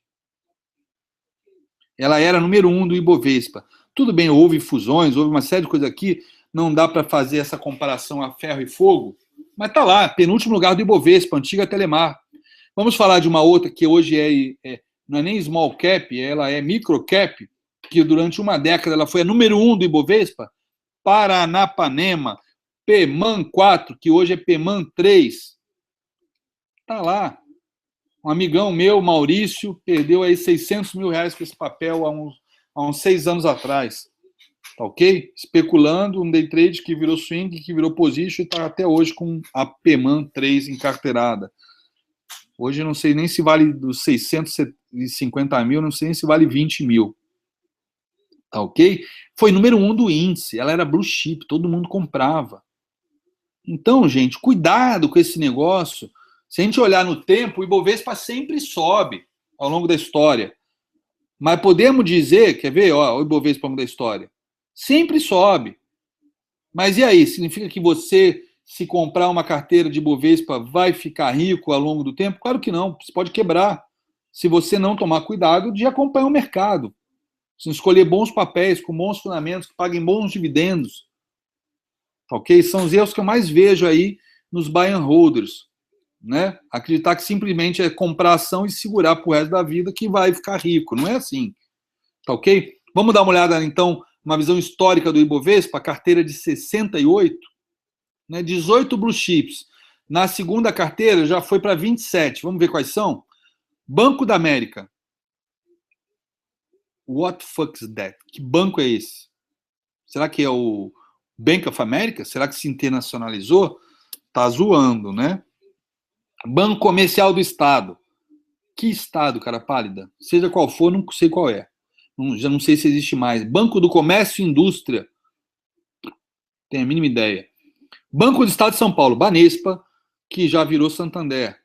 Ela era número 1 do Ibovespa. Tudo bem, houve fusões, houve uma série de coisas aqui, não dá para fazer essa comparação a ferro e fogo, mas tá lá, penúltimo lugar do Ibovespa, antiga Telemar. Vamos falar de uma outra que hoje não é nem small cap, ela é micro cap, que durante uma década ela foi a número 1 do Ibovespa, Paranapanema, PEMAN 4, que hoje é PEMAN 3. Tá lá. Um amigão meu, Maurício, perdeu aí 600 mil reais com esse papel há uns 6 anos atrás. Tá ok? Especulando, um day trade que virou swing, que virou position e está até hoje com a PEMAN 3 encarteirada. Hoje eu não sei nem se vale dos 650 mil, não sei nem se vale 20 mil. Tá ok? Foi número 1 do índice, ela era blue chip, todo mundo comprava. Então, gente, cuidado com esse negócio. Se a gente olhar no tempo, o Ibovespa sempre sobe ao longo da história. Mas podemos dizer, quer ver, ó, o Ibovespa ao longo da história, sempre sobe. Mas e aí? Significa que você, se comprar uma carteira de Ibovespa, vai ficar rico ao longo do tempo? Claro que não, você pode quebrar. Se você não tomar cuidado de acompanhar o mercado. Se escolher bons papéis, com bons fundamentos, que paguem bons dividendos. Ok? São os erros que eu mais vejo aí nos buy and holders. Né? Acreditar que simplesmente é comprar ação e segurar pro resto da vida que vai ficar rico. Não é assim. Tá ok? Vamos dar uma olhada, então, uma visão histórica do Ibovespa, a carteira de 68, né? 18 blue chips. Na segunda carteira já foi para 27. Vamos ver quais são? Banco da América. What the fuck is that? Que banco é esse? Será que é o Bank of America? Será que se internacionalizou? Tá zoando, né? Banco Comercial do Estado. Que Estado, cara pálida? Seja qual for, não sei qual é. Já não sei se existe mais. Banco do Comércio e Indústria. Tenho a mínima ideia. Banco do Estado de São Paulo, Banespa, que já virou Santander.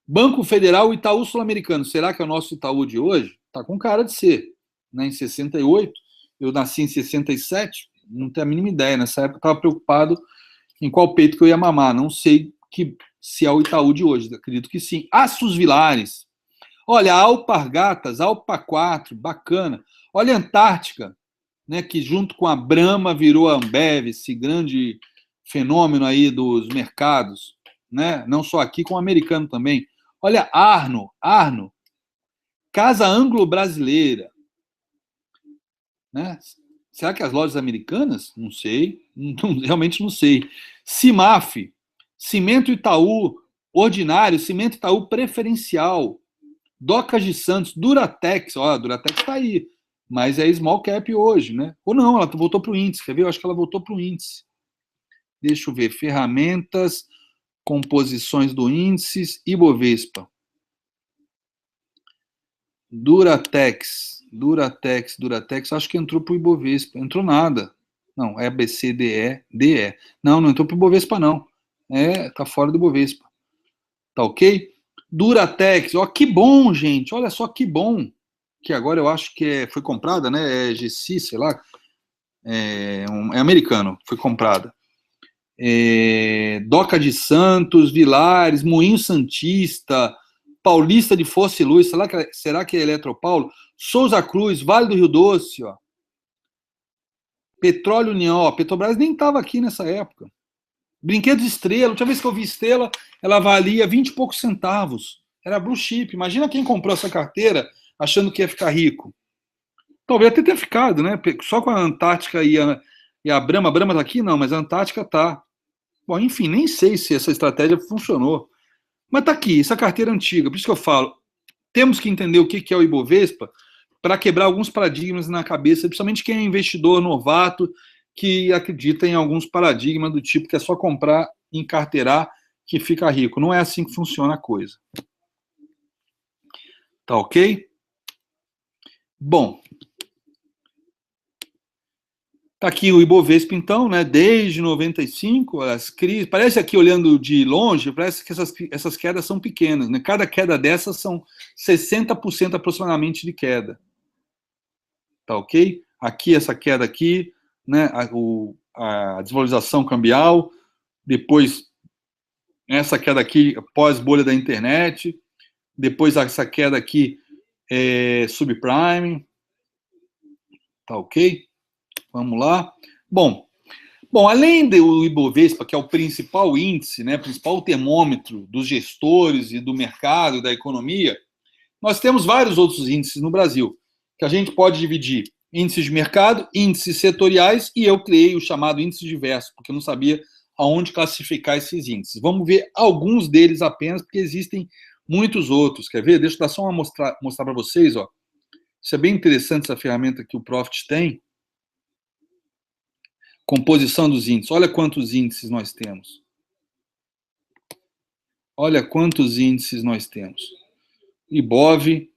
Banco Federal Itaú Sul-Americano. Será que é o nosso Itaú de hoje? Tá com cara de ser. Né? Em 68, eu nasci em 67, não tenho a mínima ideia. Nessa época eu estava preocupado em qual peito que eu ia mamar. Não sei se é o Itaú de hoje, acredito que sim. Aços Vilares. Olha, Alpargatas, Alpa 4, bacana. Olha a Antártica, né, que junto com a Brahma virou a Ambev, esse grande fenômeno aí dos mercados, né? Não só aqui, como americano também. Olha, Arno, Casa Anglo-Brasileira. Né? Será que as lojas americanas? Não sei, realmente não sei. CIMAF, Cimento Itaú Ordinário, Cimento Itaú Preferencial, Docas de Santos, Duratex, ó, a Duratex está aí, mas é small cap hoje, né? Ou não, ela voltou para o índice, quer ver? Eu acho que ela voltou para o índice. Deixa eu ver, ferramentas, composições do índice, Ibovespa. Duratex, acho que entrou para o Ibovespa, entrou nada. Não, é DE. Não entrou para o Ibovespa, não. Tá fora do Ibovespa. Tá ok? Duratex, ó, que bom, gente, olha só que bom, que agora eu acho que foi comprada, né, é GC, sei lá, é americano, foi comprada. Doca de Santos, Vilares, Moinho Santista, Paulista de Força e Luz, será que é Eletropaulo? Souza Cruz, Vale do Rio Doce, ó. Petróleo União, ó, Petrobras nem estava aqui nessa época. Brinquedos Estrela, a última vez que eu vi Estrela, ela valia 20 e poucos centavos. Era blue chip. Imagina quem comprou essa carteira achando que ia ficar rico. Talvez até tenha ficado, né? Só com a Antártica e a Brahma. A Brahma tá aqui? Não, mas a Antártica tá. Bom, enfim, nem sei se essa estratégia funcionou. Mas tá aqui, essa carteira antiga. Por isso que eu falo, temos que entender o que é o Ibovespa para quebrar alguns paradigmas na cabeça, principalmente quem é investidor novato, que acredita em alguns paradigmas do tipo que é só comprar e encarteirar que fica rico. Não é assim que funciona a coisa. Tá ok? Bom. Tá aqui o Ibovespa, então, né? Desde 95, as crises. Parece aqui, olhando de longe, parece que essas quedas são pequenas, né? Cada queda dessas são 60% aproximadamente de queda. Tá ok? Aqui, essa queda aqui, né? A desvalorização cambial, depois essa queda aqui pós-bolha da internet, depois essa queda aqui subprime, tá ok? Vamos lá. Bom, além do Ibovespa, que é o principal índice, né, principal termômetro dos gestores e do mercado, da economia, nós temos vários outros índices no Brasil, que a gente pode dividir índices de mercado, índices setoriais, e eu criei o chamado índice diverso, porque eu não sabia aonde classificar esses índices. Vamos ver alguns deles apenas, porque existem muitos outros. Quer ver? Deixa eu dar só mostrar para vocês. Ó. Isso é bem interessante, essa ferramenta que o Profit tem. Composição dos índices. Olha quantos índices nós temos. Olha quantos índices nós temos. IBOV,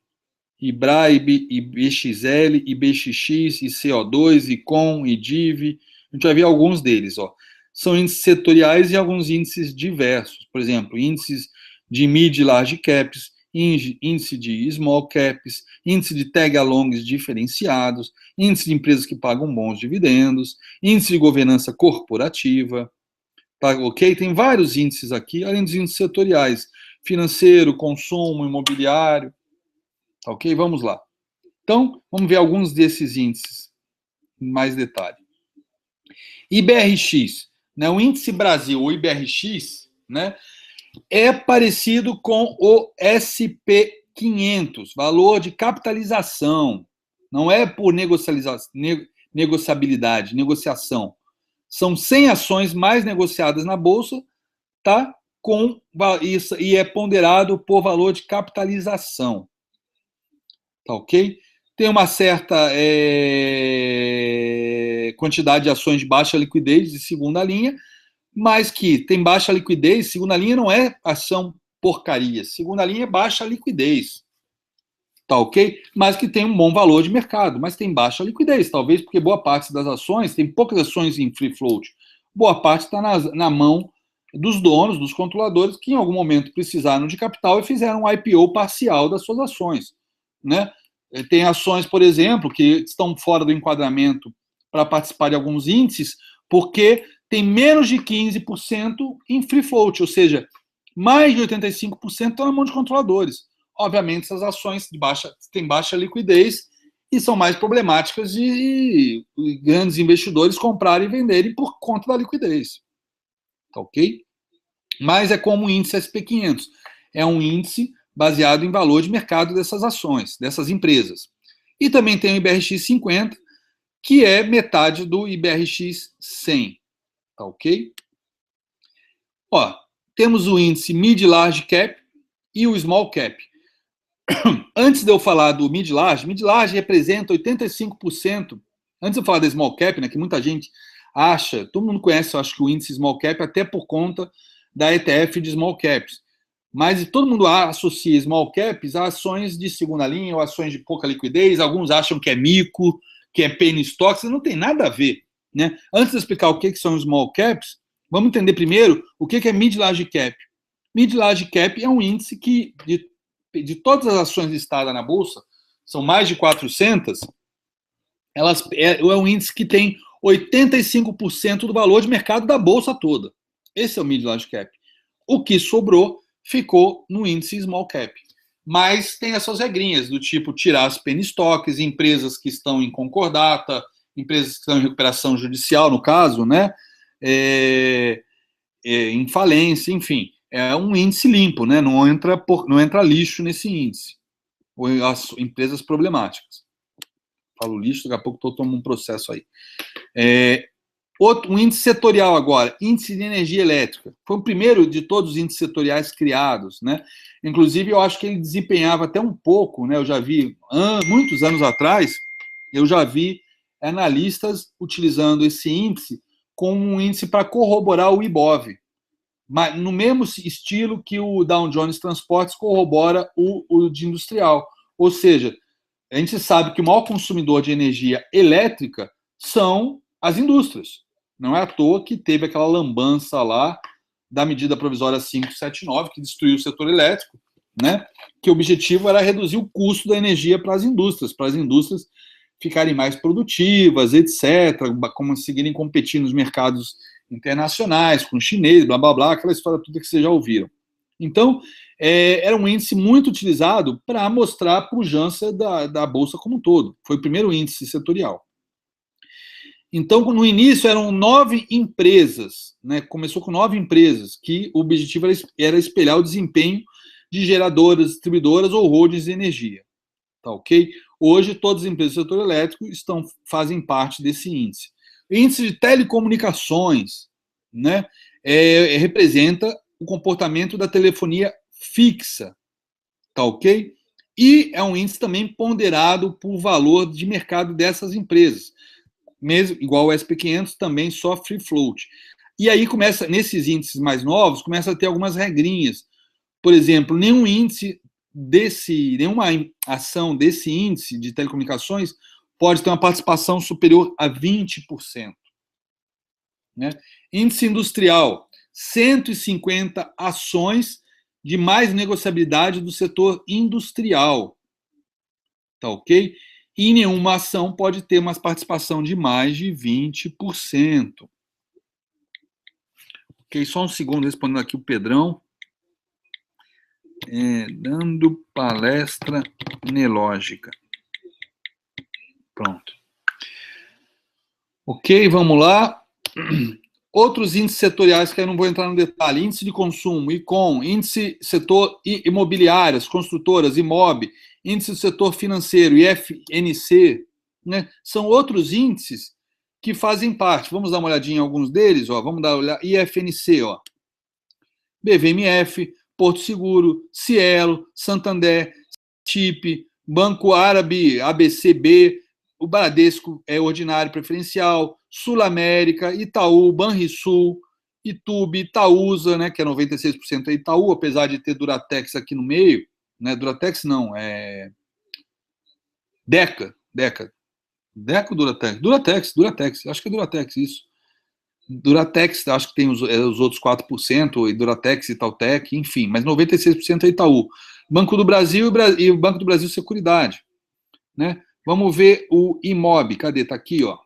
IBRAIB, IBXL, IBXX, ICO2, ICOM, IDIV. A gente vai ver alguns deles. Ó. São índices setoriais e alguns índices diversos. Por exemplo, índices de mid e large caps, índice de small caps, índice de tag alongs diferenciados, índice de empresas que pagam bons dividendos, índice de governança corporativa, tá, ok? Tem vários índices aqui, além dos índices setoriais, financeiro, consumo, imobiliário, tá, ok? Vamos lá. Então, vamos ver alguns desses índices em mais detalhe. IBRX, né, o índice Brasil, o IBRX, né, é parecido com o SP500, valor de capitalização. Não é por negociabilidade, negociação. São 100 ações mais negociadas na Bolsa, tá? Com isso, e é ponderado por valor de capitalização. Tá ok? Tem uma certa quantidade de ações de baixa liquidez de segunda linha, mas que tem baixa liquidez. Segunda linha não é ação porcaria. Segunda linha é baixa liquidez. Tá ok? Mas que tem um bom valor de mercado, mas tem baixa liquidez. Talvez porque boa parte das ações, tem poucas ações em free float. Boa parte está na mão dos donos, dos controladores, que em algum momento precisaram de capital e fizeram um IPO parcial das suas ações. Né? Tem ações, por exemplo, que estão fora do enquadramento para participar de alguns índices, porque tem menos de 15% em free float, ou seja, mais de 85% estão na mão de controladores. Obviamente, essas ações têm baixa liquidez e são mais problemáticas de grandes investidores comprarem e venderem por conta da liquidez. Tá ok? Mas é como o índice SP500. É um índice baseado em valor de mercado dessas ações, dessas empresas. E também tem o IBRX 50, que é metade do IBRX 100. Tá ok? Ó, temos o índice Mid Large Cap e o Small Cap. Antes de eu falar do Mid Large representa 85%. Antes de eu falar da Small Cap, né, que muita gente acha, todo mundo conhece, eu acho que o índice Small Cap até por conta da ETF de Small Caps. Mas todo mundo associa Small Caps a ações de segunda linha ou ações de pouca liquidez. Alguns acham que é mico, que é penny stocks. Não tem nada a ver. Né? Antes de explicar o que são os small caps, vamos entender primeiro o que é mid large cap. Mid large cap é um índice que, de todas as ações listadas na Bolsa, são mais de 400, é um índice que tem 85% do valor de mercado da Bolsa toda. Esse é o mid large cap. O que sobrou ficou no índice small cap. Mas tem essas regrinhas, do tipo tirar as penny stocks, empresas que estão em concordata, empresas que estão em recuperação judicial, no caso, né? Em falência, enfim. É um índice limpo, né? Não entra lixo nesse índice. Ou as empresas problemáticas. Falo lixo, daqui a pouco estou tomando um processo aí. Um índice setorial agora, índice de energia elétrica. Foi o primeiro de todos os índices setoriais criados, né? Inclusive, eu acho que ele desempenhava até um pouco, né? Eu já vi, muitos anos atrás, eu já vi analistas utilizando esse índice como um índice para corroborar o IBOV, mas no mesmo estilo que o Dow Jones Transportes corrobora o de industrial. Ou seja, a gente sabe que o maior consumidor de energia elétrica são as indústrias. Não é à toa que teve aquela lambança lá da medida provisória 579, que destruiu o setor elétrico, né? Que o objetivo era reduzir o custo da energia para as indústrias ficarem mais produtivas, etc., conseguirem competir nos mercados internacionais, com chinês, blá, blá, blá, aquela história toda que vocês já ouviram. Então, era um índice muito utilizado para mostrar a pujança da Bolsa como um todo. Foi o primeiro índice setorial. Então, no início, eram 9 empresas, né? Começou com 9 empresas, que o objetivo era espelhar o desempenho de geradoras, distribuidoras ou holdings de energia. Tá ok? Hoje, todas as empresas do setor elétrico fazem parte desse índice. O índice de telecomunicações, né, representa o comportamento da telefonia fixa. Tá ok? E é um índice também ponderado por valor de mercado dessas empresas. Mesmo, igual o SP500, também só free float. E aí começa, nesses índices mais novos, começa a ter algumas regrinhas. Por exemplo, nenhuma ação desse índice de telecomunicações pode ter uma participação superior a 20%. Né? Índice industrial, 150 ações de mais negociabilidade do setor industrial. Tá ok? E nenhuma ação pode ter uma participação de mais de 20%. Ok, só um segundo, respondendo aqui o Pedrão. Dando palestra Nelógica. Pronto. Ok, vamos lá. Outros índices setoriais que eu não vou entrar no detalhe. Índice de consumo, ICOM, índice setor imobiliárias, construtoras, IMOB, índice do setor financeiro, IFNC, né? São outros índices que fazem parte. Vamos dar uma olhadinha em alguns deles. Ó. Vamos dar uma olhada. IFNC, ó. BVMF, Porto Seguro, Cielo, Santander, TIP, Banco Árabe, ABCB, o Bradesco Ordinário Preferencial, Sul América, Itaú, Banrisul, Itube, Itaúsa, né, que é 96% é Itaú, apesar de ter Duratex aqui no meio, né, Duratex não, Deca ou Duratex, acho que é Duratex isso. Duratex, acho que tem os outros 4%, e Duratex, Itautec, enfim, mas 96% é Itaú. Banco do Brasil e o Banco do Brasil Seguridade, né? Vamos ver o IMOB, cadê? Tá aqui, ó.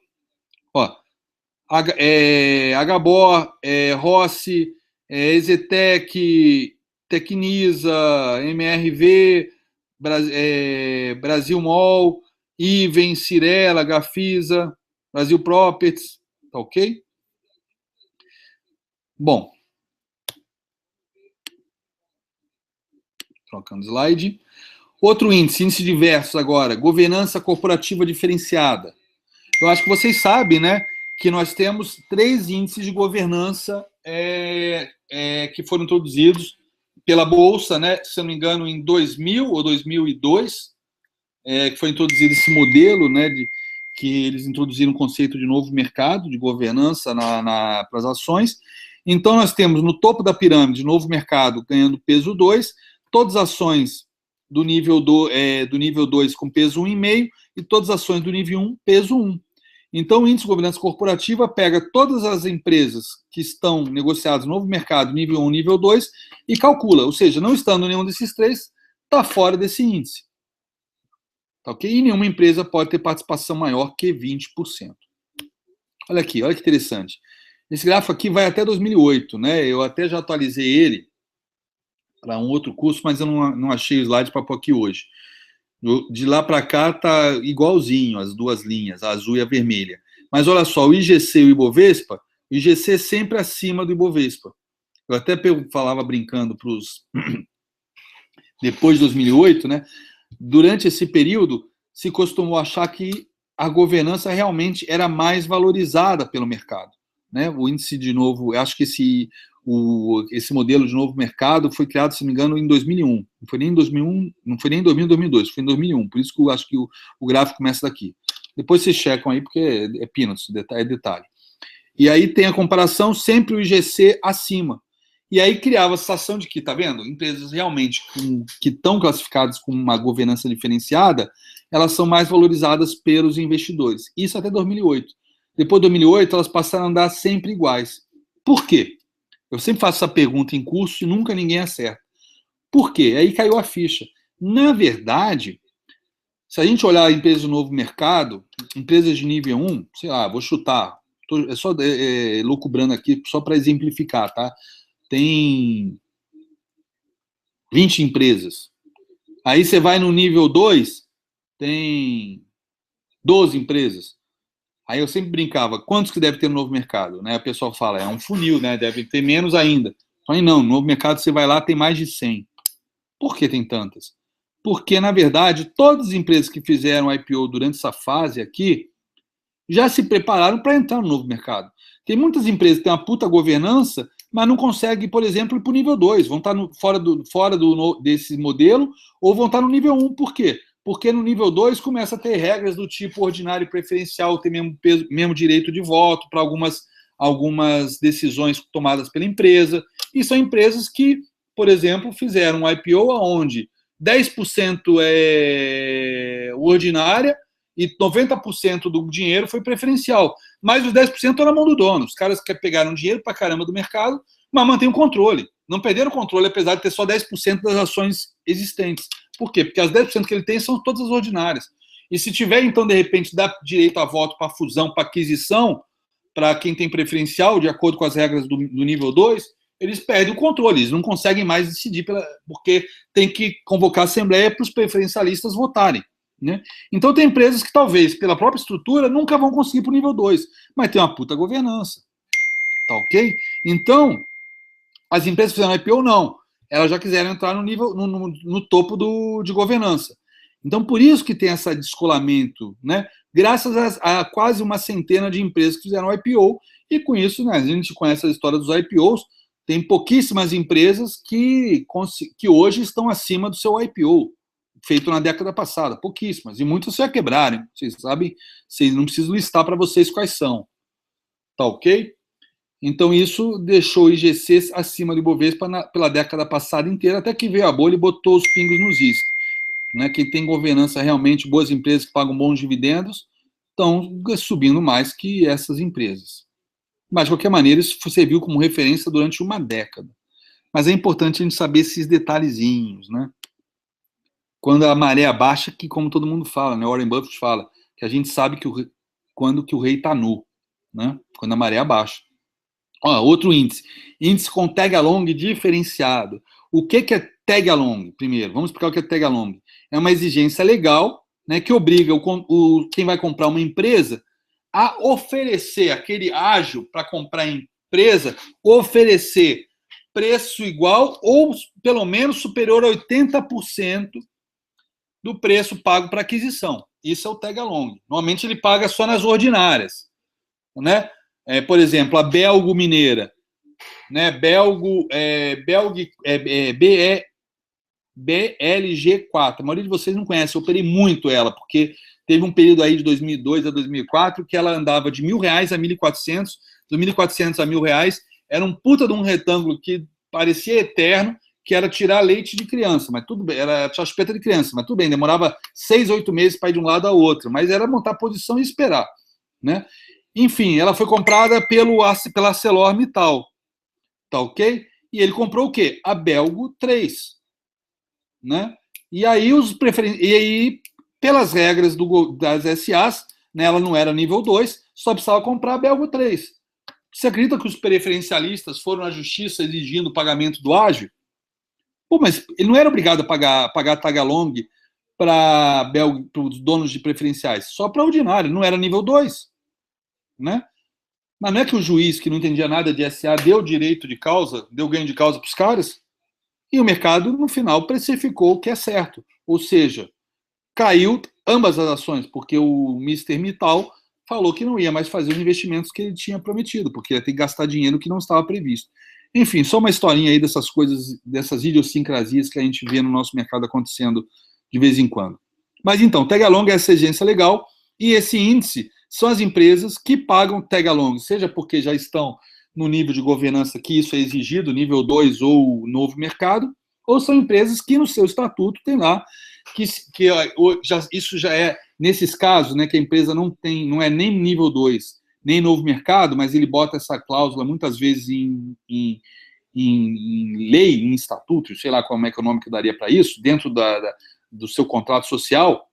HBOR, Rossi, Ezetec, Tecnisa, MRV, Brasil Mall, Iven, Cirela, Gafisa, Brasil Properties, tá ok? Bom, trocando slide. Outro índice diversos agora, governança corporativa diferenciada. Eu acho que vocês sabem, né, que nós temos 3 índices de governança que foram introduzidos pela Bolsa, né, se eu não me engano, em 2000 ou 2002, que foi introduzido esse modelo, né, que eles introduziram o conceito de novo mercado, de governança para as ações. Então, nós temos no topo da pirâmide, novo mercado ganhando peso 2, todas as ações do nível 2 com peso 1,5 e todas as ações do nível 1, peso 1. Então, o índice de governança corporativa pega todas as empresas que estão negociadas no novo mercado, nível 1, nível 2, e calcula, ou seja, não estando nenhum desses 3, está fora desse índice. Tá ok? E nenhuma empresa pode ter participação maior que 20%. Olha aqui, olha que interessante. Esse gráfico aqui vai até 2008, né? Eu até já atualizei ele para um outro curso, mas eu não achei o slide para pôr aqui hoje. De lá para cá tá igualzinho, as duas linhas, a azul e a vermelha. Mas olha só, o IGC e o Ibovespa, o IGC sempre acima do Ibovespa. Eu até falava brincando para os... Depois de 2008, né? Durante esse período, se costumou achar que a governança realmente era mais valorizada pelo mercado. Né? O índice de novo, eu acho que esse modelo de novo mercado foi criado, se não me engano, em 2001. Não foi nem em 2001, não foi nem em 2000, 2002, foi em 2001. Por isso que eu acho que o gráfico começa daqui. Depois vocês checam aí, porque é peanuts, é detalhe. E aí tem a comparação, sempre o IGC acima. E aí criava a sensação de que, tá vendo? Empresas realmente que estão classificadas com uma governança diferenciada, elas são mais valorizadas pelos investidores. Isso até 2008. Depois de 2008, elas passaram a andar sempre iguais. Por quê? Eu sempre faço essa pergunta em curso e nunca ninguém acerta. Por quê? Aí caiu a ficha. Na verdade, se a gente olhar empresas do novo mercado, empresas de nível 1, sei lá, vou chutar, é só lucubrando aqui, só para exemplificar, tá? Tem 20 empresas. Aí você vai no nível 2, tem 12 empresas. Aí eu sempre brincava, quantos que deve ter no novo mercado? Né? O pessoal fala, é um funil, né? Deve ter menos ainda. Aí não, no novo mercado você vai lá, tem mais de 100. Por que tem tantas? Porque, na verdade, todas as empresas que fizeram IPO durante essa fase aqui já se prepararam para entrar no novo mercado. Tem muitas empresas que têm uma puta governança, mas não conseguem, por exemplo, ir para o nível 2. Vão estar fora desse modelo ou vão estar no nível 1. Por quê? Porque no nível 2 começa a ter regras do tipo ordinário e preferencial, ter mesmo direito de voto para algumas decisões tomadas pela empresa. E são empresas que, por exemplo, fizeram um IPO onde 10% é ordinária e 90% do dinheiro foi preferencial. Mas os 10% estão na mão do dono. Os caras que pegaram dinheiro para caramba do mercado, mas mantêm o controle. Não perderam o controle, apesar de ter só 10% das ações existentes. Por quê? Porque as 10% que ele tem são todas as ordinárias. E se tiver, então, de repente, dá direito a voto para fusão, para aquisição, para quem tem preferencial, de acordo com as regras do nível 2, eles perdem o controle, eles não conseguem mais decidir, porque tem que convocar a Assembleia para os preferencialistas votarem. Né? Então tem empresas que talvez, pela própria estrutura, nunca vão conseguir para o nível 2, mas tem uma puta governança. Tá ok? Então, as empresas que fizeram IPO, não. Elas já quiseram entrar no topo de governança. Então, por isso que tem esse descolamento, né? Graças a quase uma centena de empresas que fizeram IPO, e com isso, né, a gente conhece a história dos IPOs, tem pouquíssimas empresas que hoje estão acima do seu IPO, feito na década passada, pouquíssimas, e muitas já quebraram, vocês sabem, vocês não precisam listar para vocês quais são. Tá ok? Então, isso deixou o IGC acima do Ibovespa pela década passada inteira, até que veio a bolha e botou os pingos nos is. Né? Quem tem governança realmente, boas empresas que pagam bons dividendos, estão subindo mais que essas empresas. Mas, de qualquer maneira, isso serviu como referência durante uma década. Mas é importante a gente saber esses detalhezinhos, né? Quando a maré baixa, que como todo mundo fala, né? Warren Buffett fala, que a gente sabe quando que o rei está nu, né? Quando a maré baixa. Outro índice. Índice com tag along diferenciado. O que é tag along? Primeiro, vamos explicar o que é tag along. É uma exigência legal, né, que obriga quem vai comprar uma empresa a oferecer, aquele ágio para comprar a empresa, oferecer preço igual ou pelo menos superior a 80% do preço pago para aquisição. Isso é o tag along. Normalmente ele paga só nas ordinárias, né? Por exemplo, a Belgo Mineira, né? BLG4. A maioria de vocês não conhece, eu operei muito ela, porque teve um período aí de 2002 a 2004 que ela andava de R$1.000 a 1.400, de 1.400 a R$1.000, era um puta de um retângulo que parecia eterno, que era tirar leite de criança, mas tudo bem, era a chupeta de criança, mas tudo bem, demorava 6, 8 meses para ir de um lado ao outro, mas era montar a posição e esperar, né? Enfim, ela foi comprada pela ArcelorMittal, tá ok? E ele comprou o quê? A Belgo 3, né? E aí, pelas regras das SAs, né, ela não era nível 2, só precisava comprar a Belgo 3. Você acredita que os preferencialistas foram à justiça exigindo o pagamento do ágio? Pô, mas ele não era obrigado a pagar tag-along para os donos de preferenciais, só para ordinário, não era nível 2. Né? Mas não é que o juiz, que não entendia nada de SA, deu direito de causa, deu ganho de causa para os caras? E o mercado, no final, precificou o que é certo. Ou seja, caiu ambas as ações, porque o Mr. Mittal falou que não ia mais fazer os investimentos que ele tinha prometido, porque ia ter que gastar dinheiro que não estava previsto. Enfim, só uma historinha aí dessas coisas, dessas idiosincrasias que a gente vê no nosso mercado acontecendo de vez em quando. Mas então, tag along é essa exigência legal, e esse índice são as empresas que pagam tag along, seja porque já estão no nível de governança que isso é exigido, nível 2 ou novo mercado, ou são empresas que no seu estatuto tem lá, isso já é, nesses casos, né, que a empresa não é nem nível 2, nem novo mercado, mas ele bota essa cláusula muitas vezes em lei, em estatuto, sei lá como é que é o nome que daria para isso, dentro do seu contrato social,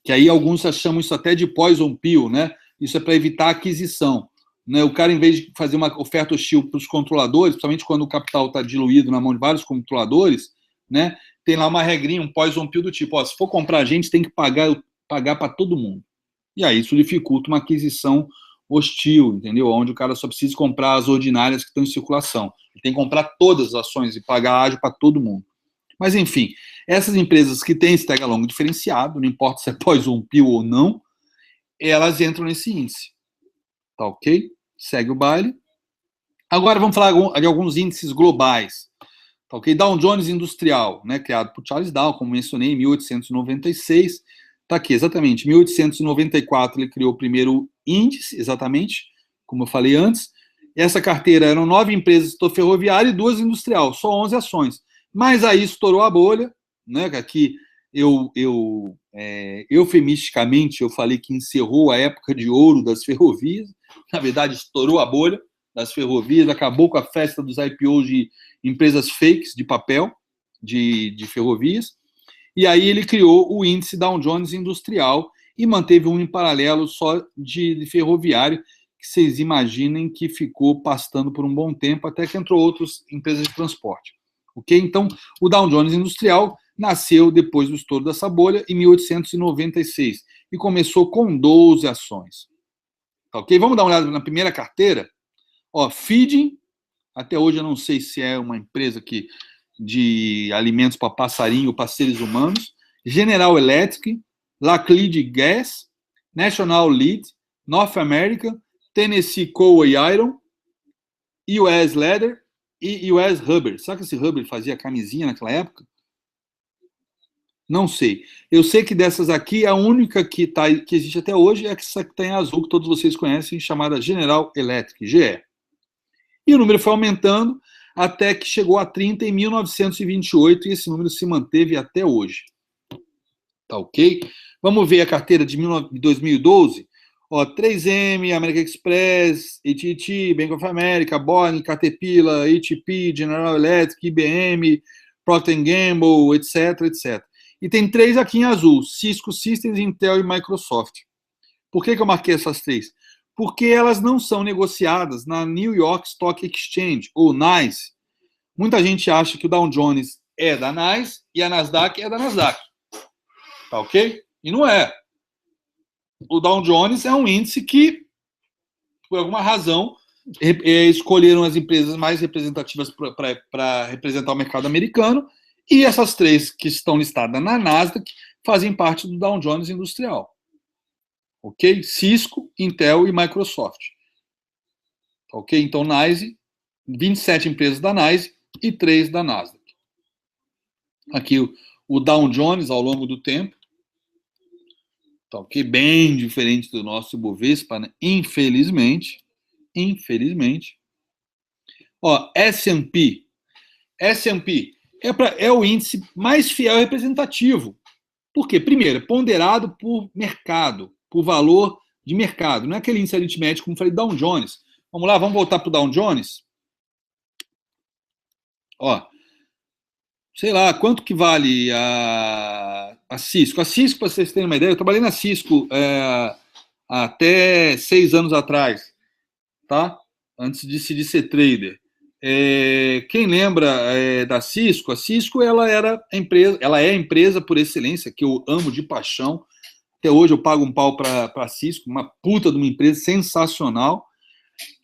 que aí alguns chamam isso até de poison pill, né? Isso é para evitar a aquisição. né? O cara, em vez de fazer uma oferta hostil para os controladores, principalmente quando o capital está diluído na mão de vários controladores, né? Tem lá uma regrinha, um poison pill do tipo, ó, se for comprar a gente, tem que pagar para todo mundo. E aí isso dificulta uma aquisição hostil, entendeu? Onde o cara só precisa comprar as ordinárias que estão em circulação. Ele tem que comprar todas as ações e pagar ágio para todo mundo. Mas, enfim, essas empresas que têm esse tag along diferenciado, não importa se é poison pill ou não, elas entram nesse índice. Tá ok? Segue o baile. Agora vamos falar de alguns índices globais. Tá ok? Dow Jones Industrial, né, criado por Charles Dow, como mencionei, em 1896. Está aqui, exatamente. Em 1894 ele criou o primeiro índice, exatamente, como eu falei antes. Essa carteira eram 9 empresas do setor ferroviário e 2 industrial, só 11 ações. Mas aí estourou a bolha, né? Aqui eufemisticamente eu falei que encerrou a época de ouro das ferrovias. Na verdade, estourou a bolha das ferrovias, acabou com a festa dos IPOs de empresas fakes de papel, de ferrovias. E aí ele criou o índice Dow Jones Industrial e manteve um em paralelo só de ferroviário, que vocês imaginem que ficou pastando por um bom tempo, até que entrou outras empresas de transporte. Ok? Então, o Dow Jones Industrial nasceu depois do estouro dessa bolha, em 1896, e começou com 12 ações. Ok? Vamos dar uma olhada na primeira carteira? Ó, Feeding, até hoje eu não sei se é uma empresa de alimentos para passarinho ou para seres humanos. General Electric, Laclede Gas, National Lead, North America, Tennessee Coal and Iron, US Leather e US Rubber. Será que esse Rubber fazia camisinha naquela época? Não sei. Eu sei que dessas aqui, a única que existe até hoje é essa que está em azul, que todos vocês conhecem, chamada General Electric, GE. E o número foi aumentando até que chegou a 30 em 1928 e esse número se manteve até hoje. Tá ok? Vamos ver a carteira de 2012. Ó, 3M, American Express, AT&T, Bank of America, Boeing, Caterpillar, HP, General Electric, IBM, Procter Gamble, etc, etc. E tem 3 aqui em azul, Cisco Systems, Intel e Microsoft. Por que eu marquei essas 3? Porque elas não são negociadas na New York Stock Exchange, ou NYSE. Muita gente acha que o Dow Jones é da NYSE e a Nasdaq é da Nasdaq. Tá ok? E não é. O Dow Jones é um índice que, por alguma razão, escolheram as empresas mais representativas para representar o mercado americano, e essas 3 que estão listadas na Nasdaq fazem parte do Dow Jones Industrial. Ok? Cisco, Intel e Microsoft. Ok? Então, NYSE, 27 empresas da NYSE e 3 da Nasdaq. Aqui o Dow Jones ao longo do tempo. Tá, ok? Bem diferente do nosso Ibovespa, né? Infelizmente. Infelizmente. Ó, S&P. S&P é o índice mais fiel e representativo. Por quê? Primeiro, é ponderado por mercado, por valor de mercado. Não é aquele índice aritmético, como eu falei, Dow Jones. Vamos lá, vamos voltar para o Dow Jones. Ó, sei lá, quanto que vale a Cisco? A Cisco, para vocês terem uma ideia, eu trabalhei na Cisco até 6 anos atrás, tá? Antes de ser trader. Quem lembra da Cisco? A Cisco ela é a empresa por excelência, que eu amo de paixão. Até hoje eu pago um pau para a Cisco, uma puta de uma empresa sensacional.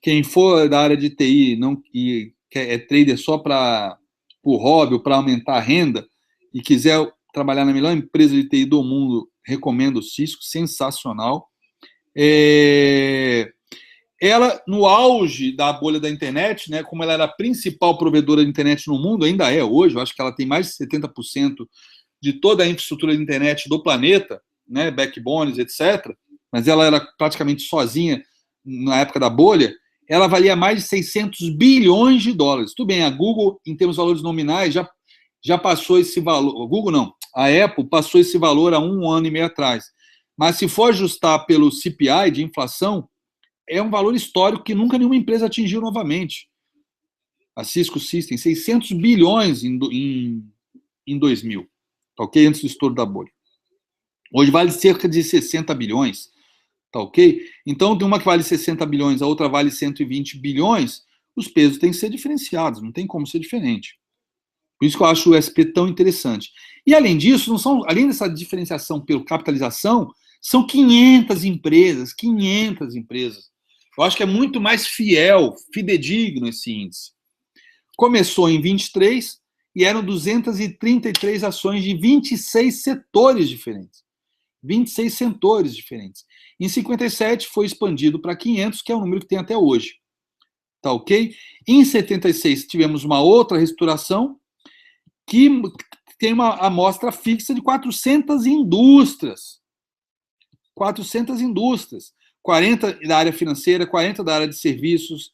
Quem for da área de TI e é trader só por hobby ou para aumentar a renda e quiser trabalhar na melhor empresa de TI do mundo, recomendo o Cisco, sensacional. Ela, no auge da bolha da internet, né, como ela era a principal provedora de internet no mundo, ainda é hoje, eu acho que ela tem mais de 70% de toda a infraestrutura de internet do planeta, né, backbones, etc., mas ela era praticamente sozinha na época da bolha, ela valia mais de 600 bilhões de dólares. Tudo bem, a Google, em termos de valores nominais, já passou esse valor. A Google não, a Apple passou esse valor há 1 ano e meio atrás. Mas se for ajustar pelo CPI de inflação, é um valor histórico que nunca nenhuma empresa atingiu novamente. A Cisco Systems, 600 bilhões em 2000, ok? Antes do estouro da bolha. Hoje vale cerca de 60 bilhões. Tá ok? Então, tem uma que vale 60 bilhões, a outra vale 120 bilhões, os pesos têm que ser diferenciados, não tem como ser diferente. Por isso que eu acho o SP tão interessante. E, além disso, não são, além dessa diferenciação pela capitalização, são 500 empresas, 500 empresas. Eu acho que é muito mais fiel, fidedigno esse índice. Começou em 23 e eram 233 ações de 26 setores diferentes. 26 setores diferentes. Em 57 foi expandido para 500, que é o número que tem até hoje. Tá ok? Em 76 tivemos uma outra reestruturação que tem uma amostra fixa de 400 indústrias. 400 indústrias. 40 da área financeira, 40 da área de serviços,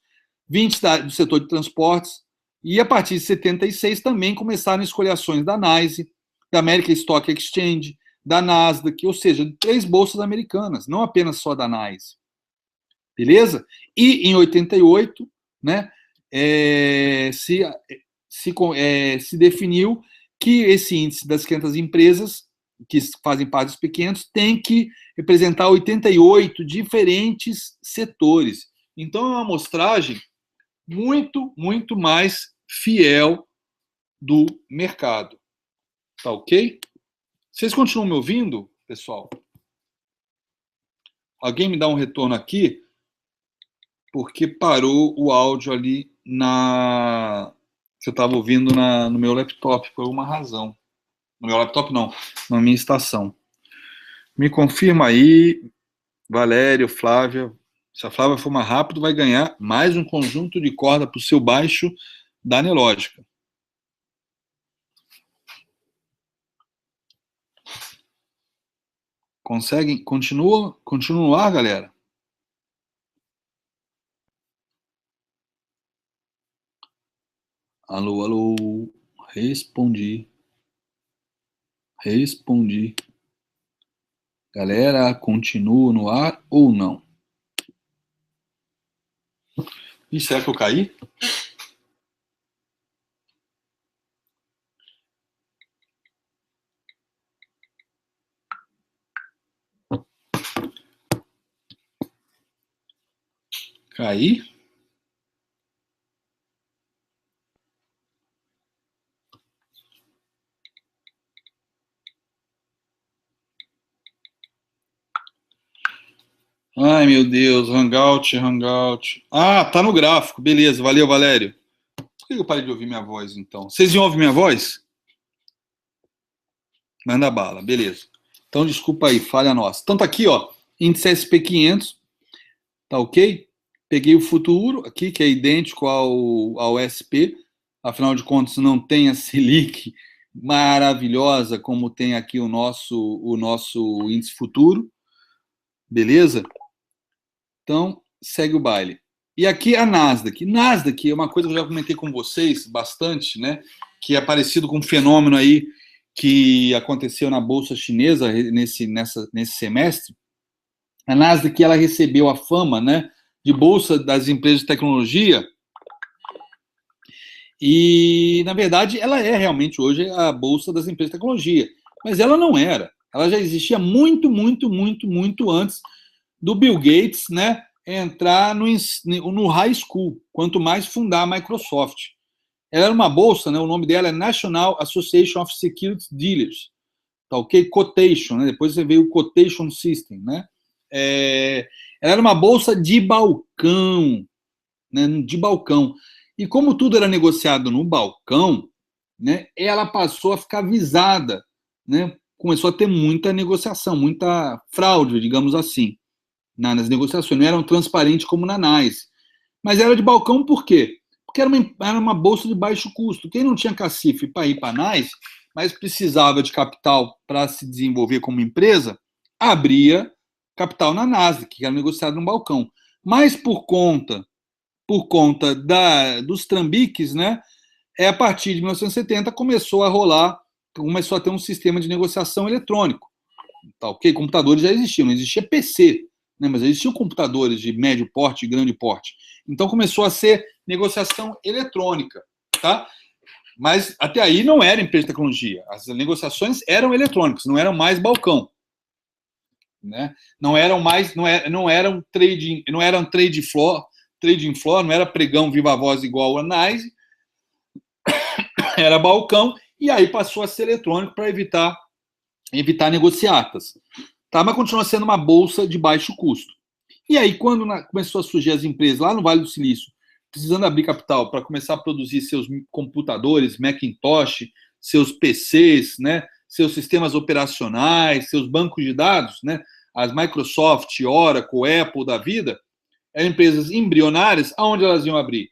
20 do setor de transportes. E a partir de 76 também começaram a escolher ações da NYSE, da American Stock Exchange, da Nasdaq, ou seja, de 3 bolsas americanas, não apenas só da NYSE. Beleza? E em 88, né, se definiu que esse índice das 500 empresas que fazem parte dos pequenos tem que representar 88 diferentes setores. Então, é uma amostragem muito, muito mais fiel do mercado. Tá ok? Vocês continuam me ouvindo, pessoal? Alguém me dá um retorno aqui? Porque parou o áudio ali que eu estava ouvindo no meu laptop, por alguma razão. No meu laptop, não, na minha estação. Me confirma aí, Valério, Flávia. Se a Flávia for mais rápido, vai ganhar mais um conjunto de corda para o seu baixo da Anelógica. Conseguem? Continua no ar, galera? Alô, alô. Respondi. Galera, continua no ar ou não? E será que eu caí? Caí? Ai, meu Deus, Hangout. Ah, tá no gráfico, beleza, valeu, Valério. Por que eu parei de ouvir minha voz, então? Vocês iam ouvir minha voz? Manda bala, beleza. Então, desculpa aí, falha nossa. Então, tá aqui, ó, índice SP500, tá ok? Peguei o futuro aqui, que é idêntico ao SP, afinal de contas, não tem a Selic maravilhosa como tem aqui o nosso índice futuro, beleza? Então, segue o baile. E aqui a Nasdaq. Nasdaq é uma coisa que eu já comentei com vocês bastante, né? Que é parecido com um fenômeno aí que aconteceu na Bolsa Chinesa nesse semestre. A Nasdaq, ela recebeu a fama, né, de Bolsa das empresas de tecnologia e, na verdade, ela é realmente hoje a Bolsa das empresas de tecnologia. Mas ela não era. Ela já existia muito, muito, muito, muito antes do Bill Gates, né, entrar no high school, quanto mais fundar a Microsoft. Ela era uma bolsa, né, o nome dela é National Association of Securities Dealers, tá ok? Quotation, né, depois você veio o Quotation System, né? Ela era uma bolsa de balcão, né, de balcão. E como tudo era negociado no balcão, né, ela passou a ficar visada, né, começou a ter muita negociação, muita fraude, digamos assim, nas negociações. Não eram transparentes como na NYSE. Mas era de balcão por quê? Porque era uma bolsa de baixo custo. Quem não tinha cacife para ir para a NYSE, mas precisava de capital para se desenvolver como empresa, abria capital na Nasdaq, que era negociado no balcão. Mas por conta dos trambiques, né, a partir de 1970 começou a ter um sistema de negociação eletrônico. Tá, ok? Computadores já existiam, não existia PC, né, mas existiam computadores de médio porte e grande porte. Então começou a ser negociação eletrônica, tá? Mas até aí não era empresa de tecnologia. As negociações eram eletrônicas, não eram mais balcão. né? Não eram trading floor, não era pregão viva voz igual a NYSE, era balcão, e aí passou a ser eletrônico para evitar negociatas. Tá? Mas continua sendo uma bolsa de baixo custo. E aí, quando começou a surgir as empresas lá no Vale do Silício, precisando abrir capital para começar a produzir seus computadores, Macintosh, seus PCs, né, seus sistemas operacionais, seus bancos de dados, né, as Microsoft, Oracle, Apple da vida, eram empresas embrionárias, aonde elas iam abrir?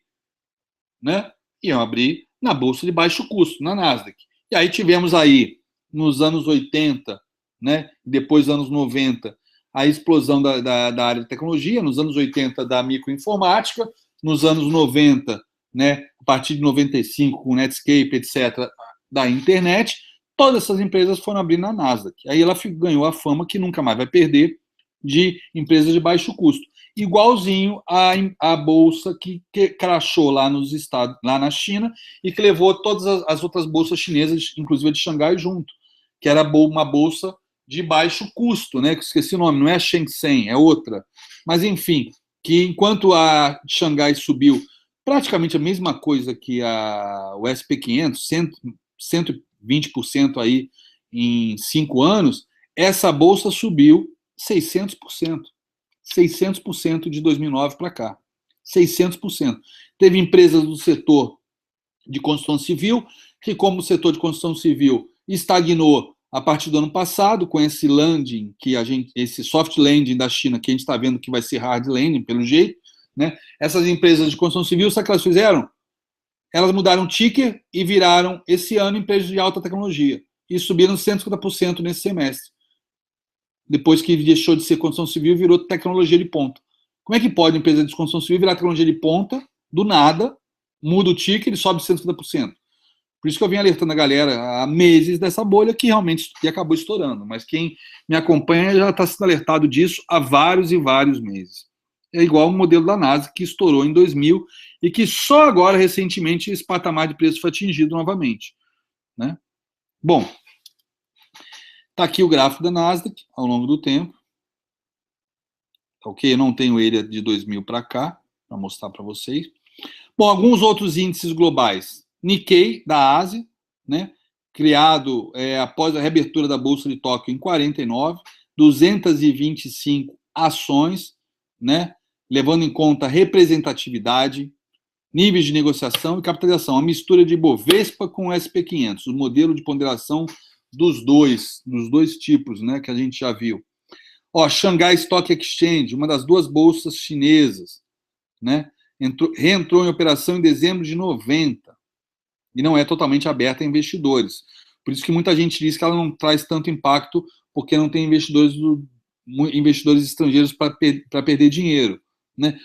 Né? Iam abrir na bolsa de baixo custo, na Nasdaq. E aí tivemos aí, nos anos 80, né, depois dos anos 90, a explosão da área de tecnologia, nos anos 80 da microinformática, nos anos 90, né, a partir de 95, com Netscape, etc., da internet, todas essas empresas foram abrir na Nasdaq. Aí ela ganhou a fama que nunca mais vai perder de empresas de baixo custo. Igualzinho a bolsa que crashou lá nos Estados, lá na China, e que levou todas as outras bolsas chinesas, inclusive a de Xangai, junto, que era uma bolsa de baixo custo, né? Esqueci o nome, não é a Shenzhen, é outra. Mas, enfim, que enquanto a de Xangai subiu praticamente a mesma coisa que o SP500, 120% aí em 5 anos, essa bolsa subiu 600%. 600% de 2009 para cá. 600%. Teve empresas do setor de construção civil, que como o setor de construção civil estagnou a partir do ano passado, com esse landing, esse soft landing da China, que a gente está vendo que vai ser hard landing, pelo jeito, né? Essas empresas de construção civil, sabe o que elas fizeram? Elas mudaram o ticker e viraram, esse ano, empresas de alta tecnologia. E subiram 150% nesse semestre. Depois que deixou de ser construção civil, virou tecnologia de ponta. Como é que pode uma empresa de construção civil virar tecnologia de ponta, do nada, muda o ticker e sobe 150%? Por isso que eu venho alertando a galera há meses dessa bolha que realmente acabou estourando. Mas quem me acompanha já está sendo alertado disso há vários e vários meses. É igual o modelo da NASA, que estourou em 2000 e que só agora, recentemente, esse patamar de preço foi atingido novamente. Né? Bom, está aqui o gráfico da Nasdaq ao longo do tempo. Ok? Eu não tenho ele de 2000 para cá, para mostrar para vocês. Bom, alguns outros índices globais. Nikkei, da Ásia, né? Criado após a reabertura da Bolsa de Tóquio em 49, 225 ações, né? Levando em conta representatividade, níveis de negociação e capitalização. A mistura de Bovespa com o SP500, o modelo de ponderação dos dois tipos, né, que a gente já viu. Shanghai Stock Exchange, uma das duas bolsas chinesas, né, reentrou em operação em dezembro de 90 e não é totalmente aberta a investidores. Por isso que muita gente diz que ela não traz tanto impacto porque não tem investidores estrangeiros para perder dinheiro, né?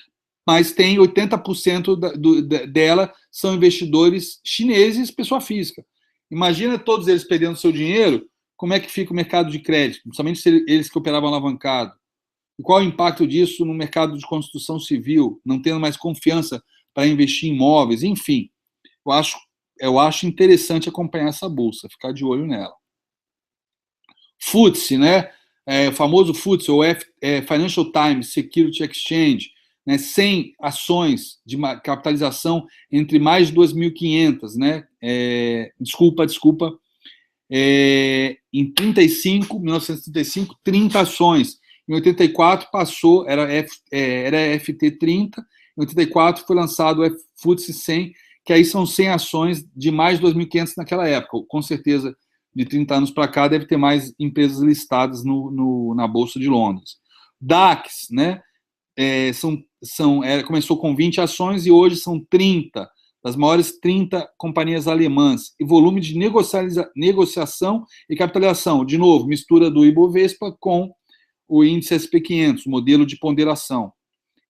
Mas tem 80% dela são investidores chineses, pessoa física. Imagina todos eles perdendo seu dinheiro, como é que fica o mercado de crédito, principalmente eles que operavam alavancado. E qual o impacto disso no mercado de construção civil, não tendo mais confiança para investir em imóveis, enfim. Eu acho interessante acompanhar essa bolsa, ficar de olho nela. FTSE, né? O famoso FTSE, ou Financial Times Security Exchange, né, 100 ações de capitalização entre mais de 2.500, né? Desculpa. Em 1935, 30 ações. Em 84 passou, era FT30. Em 84 foi lançado o FTSE 100, que aí são 100 ações de mais de 2.500 naquela época. Com certeza, de 30 anos para cá, deve ter mais empresas listadas na Bolsa de Londres. DAX, né? Começou com 20 ações e hoje são 30, das maiores 30 companhias alemãs. E volume de negociação e capitalização. De novo, mistura do Ibovespa com o índice SP500, modelo de ponderação.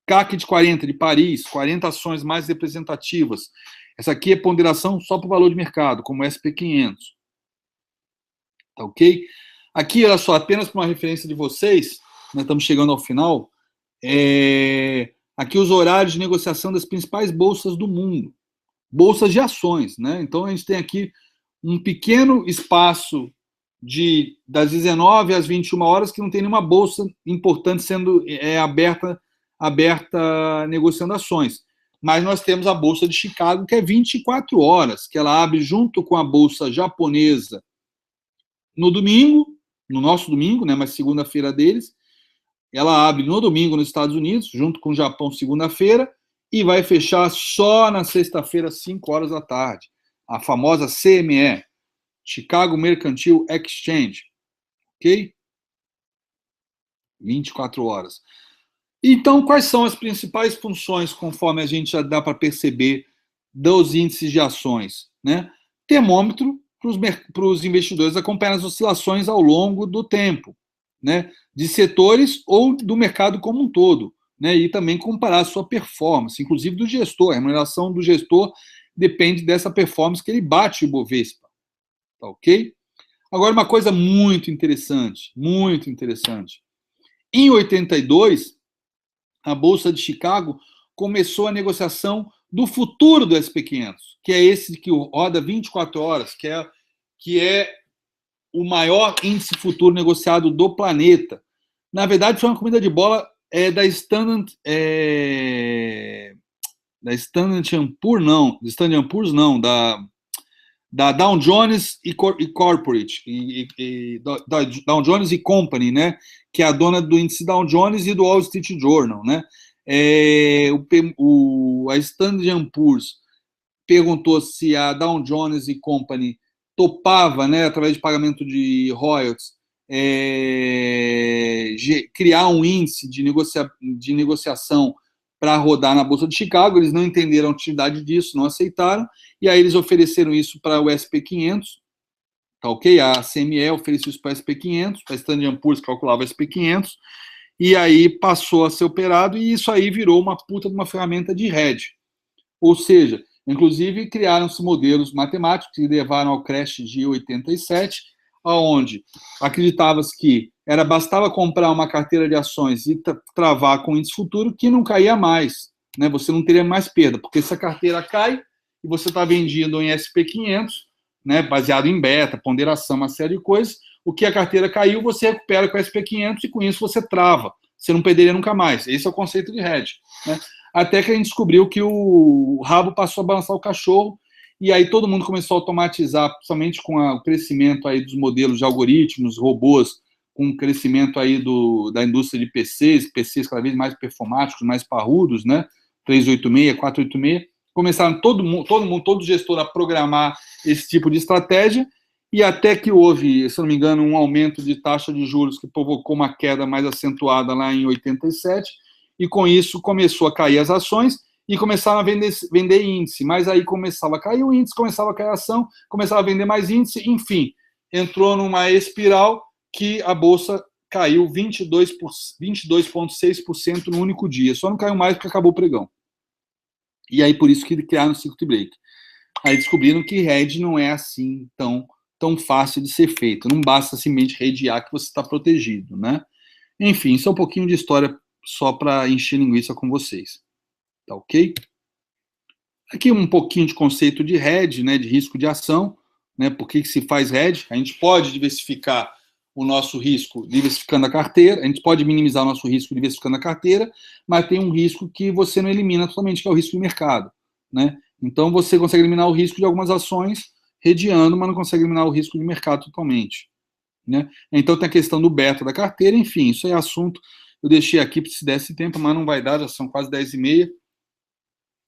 CAC de 40 de Paris, 40 ações mais representativas. Essa aqui é ponderação só para o valor de mercado, como o SP500. Tá ok? Aqui, olha só, apenas para uma referência de vocês, nós estamos chegando ao final. Aqui os horários de negociação das principais bolsas do mundo. Bolsas de ações, né? Então, a gente tem aqui um pequeno espaço das 19 às 21 horas, que não tem nenhuma bolsa importante sendo aberta negociando ações. Mas nós temos a Bolsa de Chicago, que é 24 horas, que ela abre junto com a Bolsa japonesa no domingo, no nosso domingo, né, mas segunda-feira deles. Ela abre no domingo nos Estados Unidos, junto com o Japão, segunda-feira, e vai fechar só na sexta-feira, 5 horas da tarde. A famosa CME, Chicago Mercantile Exchange. Ok? 24 horas. Então, quais são as principais funções, conforme a gente já dá para perceber, dos índices de ações? Né? Termômetro para os investidores acompanhar as oscilações ao longo do tempo, né? De setores ou do mercado como um todo, né? E também comparar a sua performance, inclusive do gestor. A remuneração do gestor depende dessa performance que ele bate o Ibovespa. Tá ok? Agora, uma coisa muito interessante, muito interessante. Em 82, a Bolsa de Chicago começou a negociação do futuro do SP500, que é esse que roda 24 horas, que é o maior índice futuro negociado do planeta. Na verdade, foi uma comida de bola da Standard Poor's não, da Dow Jones e Corporate, Dow Jones e Company, né, que é a dona do índice Dow Jones e do Wall Street Journal, né. A Standard Poor's perguntou se a Dow Jones e Company topava, né, através de pagamento de royalties, criar um índice de negociação para rodar na Bolsa de Chicago. Eles não entenderam a utilidade disso, não aceitaram, e aí eles ofereceram isso para o SP500, tá ok? A CME ofereceu isso para o SP500, a Standard Poor's calculava o SP500, e aí passou a ser operado, e isso aí virou uma puta de uma ferramenta de hedge. Ou seja, inclusive criaram-se modelos matemáticos que levaram ao crash de 87, onde acreditava-se que bastava comprar uma carteira de ações e travar com índice futuro que não caía mais, né? Você não teria mais perda, porque se a carteira cai e você está vendendo em SP500, né, baseado em beta, ponderação, uma série de coisas, o que a carteira caiu, você recupera com a SP500 e com isso você trava. Você não perderia nunca mais. Esse é o conceito de hedge, né? Até que a gente descobriu que o rabo passou a balançar o cachorro, e aí todo mundo começou a automatizar, principalmente com o crescimento aí dos modelos de algoritmos, robôs, com o crescimento aí da indústria de PCs cada vez mais performáticos, mais parrudos, né? 386, 486, começaram todo gestor a programar esse tipo de estratégia, e até que houve, se não me engano, um aumento de taxa de juros que provocou uma queda mais acentuada lá em 87, e com isso começou a cair as ações e começaram a vender índice, mas aí começava a cair o índice, começava a cair a ação, começava a vender mais índice, enfim, entrou numa espiral que a Bolsa caiu 22,6% no único dia, só não caiu mais porque acabou o pregão. E aí por isso que criaram o circuit break. Aí descobriram que hedge não é assim tão fácil de ser feito, não basta simplesmente hedgear que você está protegido, né? Enfim, isso é um pouquinho de história só para encher linguiça com vocês. Tá ok? Aqui um pouquinho de conceito de hedge, né, de risco de ação, né, por que se faz hedge? A gente pode diversificar o nosso risco diversificando a carteira, a gente pode minimizar o nosso risco diversificando a carteira, mas tem um risco que você não elimina totalmente, que é o risco de mercado, né? Então você consegue eliminar o risco de algumas ações hedgeando, mas não consegue eliminar o risco de mercado totalmente, né? Então tem a questão do beta da carteira, enfim, isso é assunto, eu deixei aqui se desse tempo, mas não vai dar, já são quase 10h30,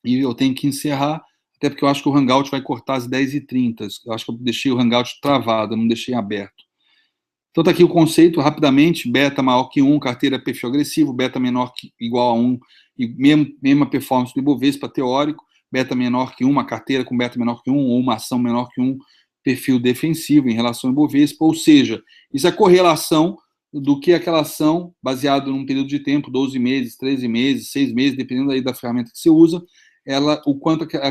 e eu tenho que encerrar, até porque eu acho que o Hangout vai cortar às 10h30. Eu acho que eu deixei o Hangout travado, não deixei aberto. Então está aqui o conceito, rapidamente: beta maior que 1, carteira perfil agressivo, beta menor que igual a 1, e mesma performance do Ibovespa teórico, beta menor que 1, uma carteira com beta menor que 1, ou uma ação menor que 1, perfil defensivo em relação ao Ibovespa, ou seja, isso é a correlação do que aquela ação, baseado num período de tempo, 12 meses, 13 meses, 6 meses, dependendo aí da ferramenta que você usa,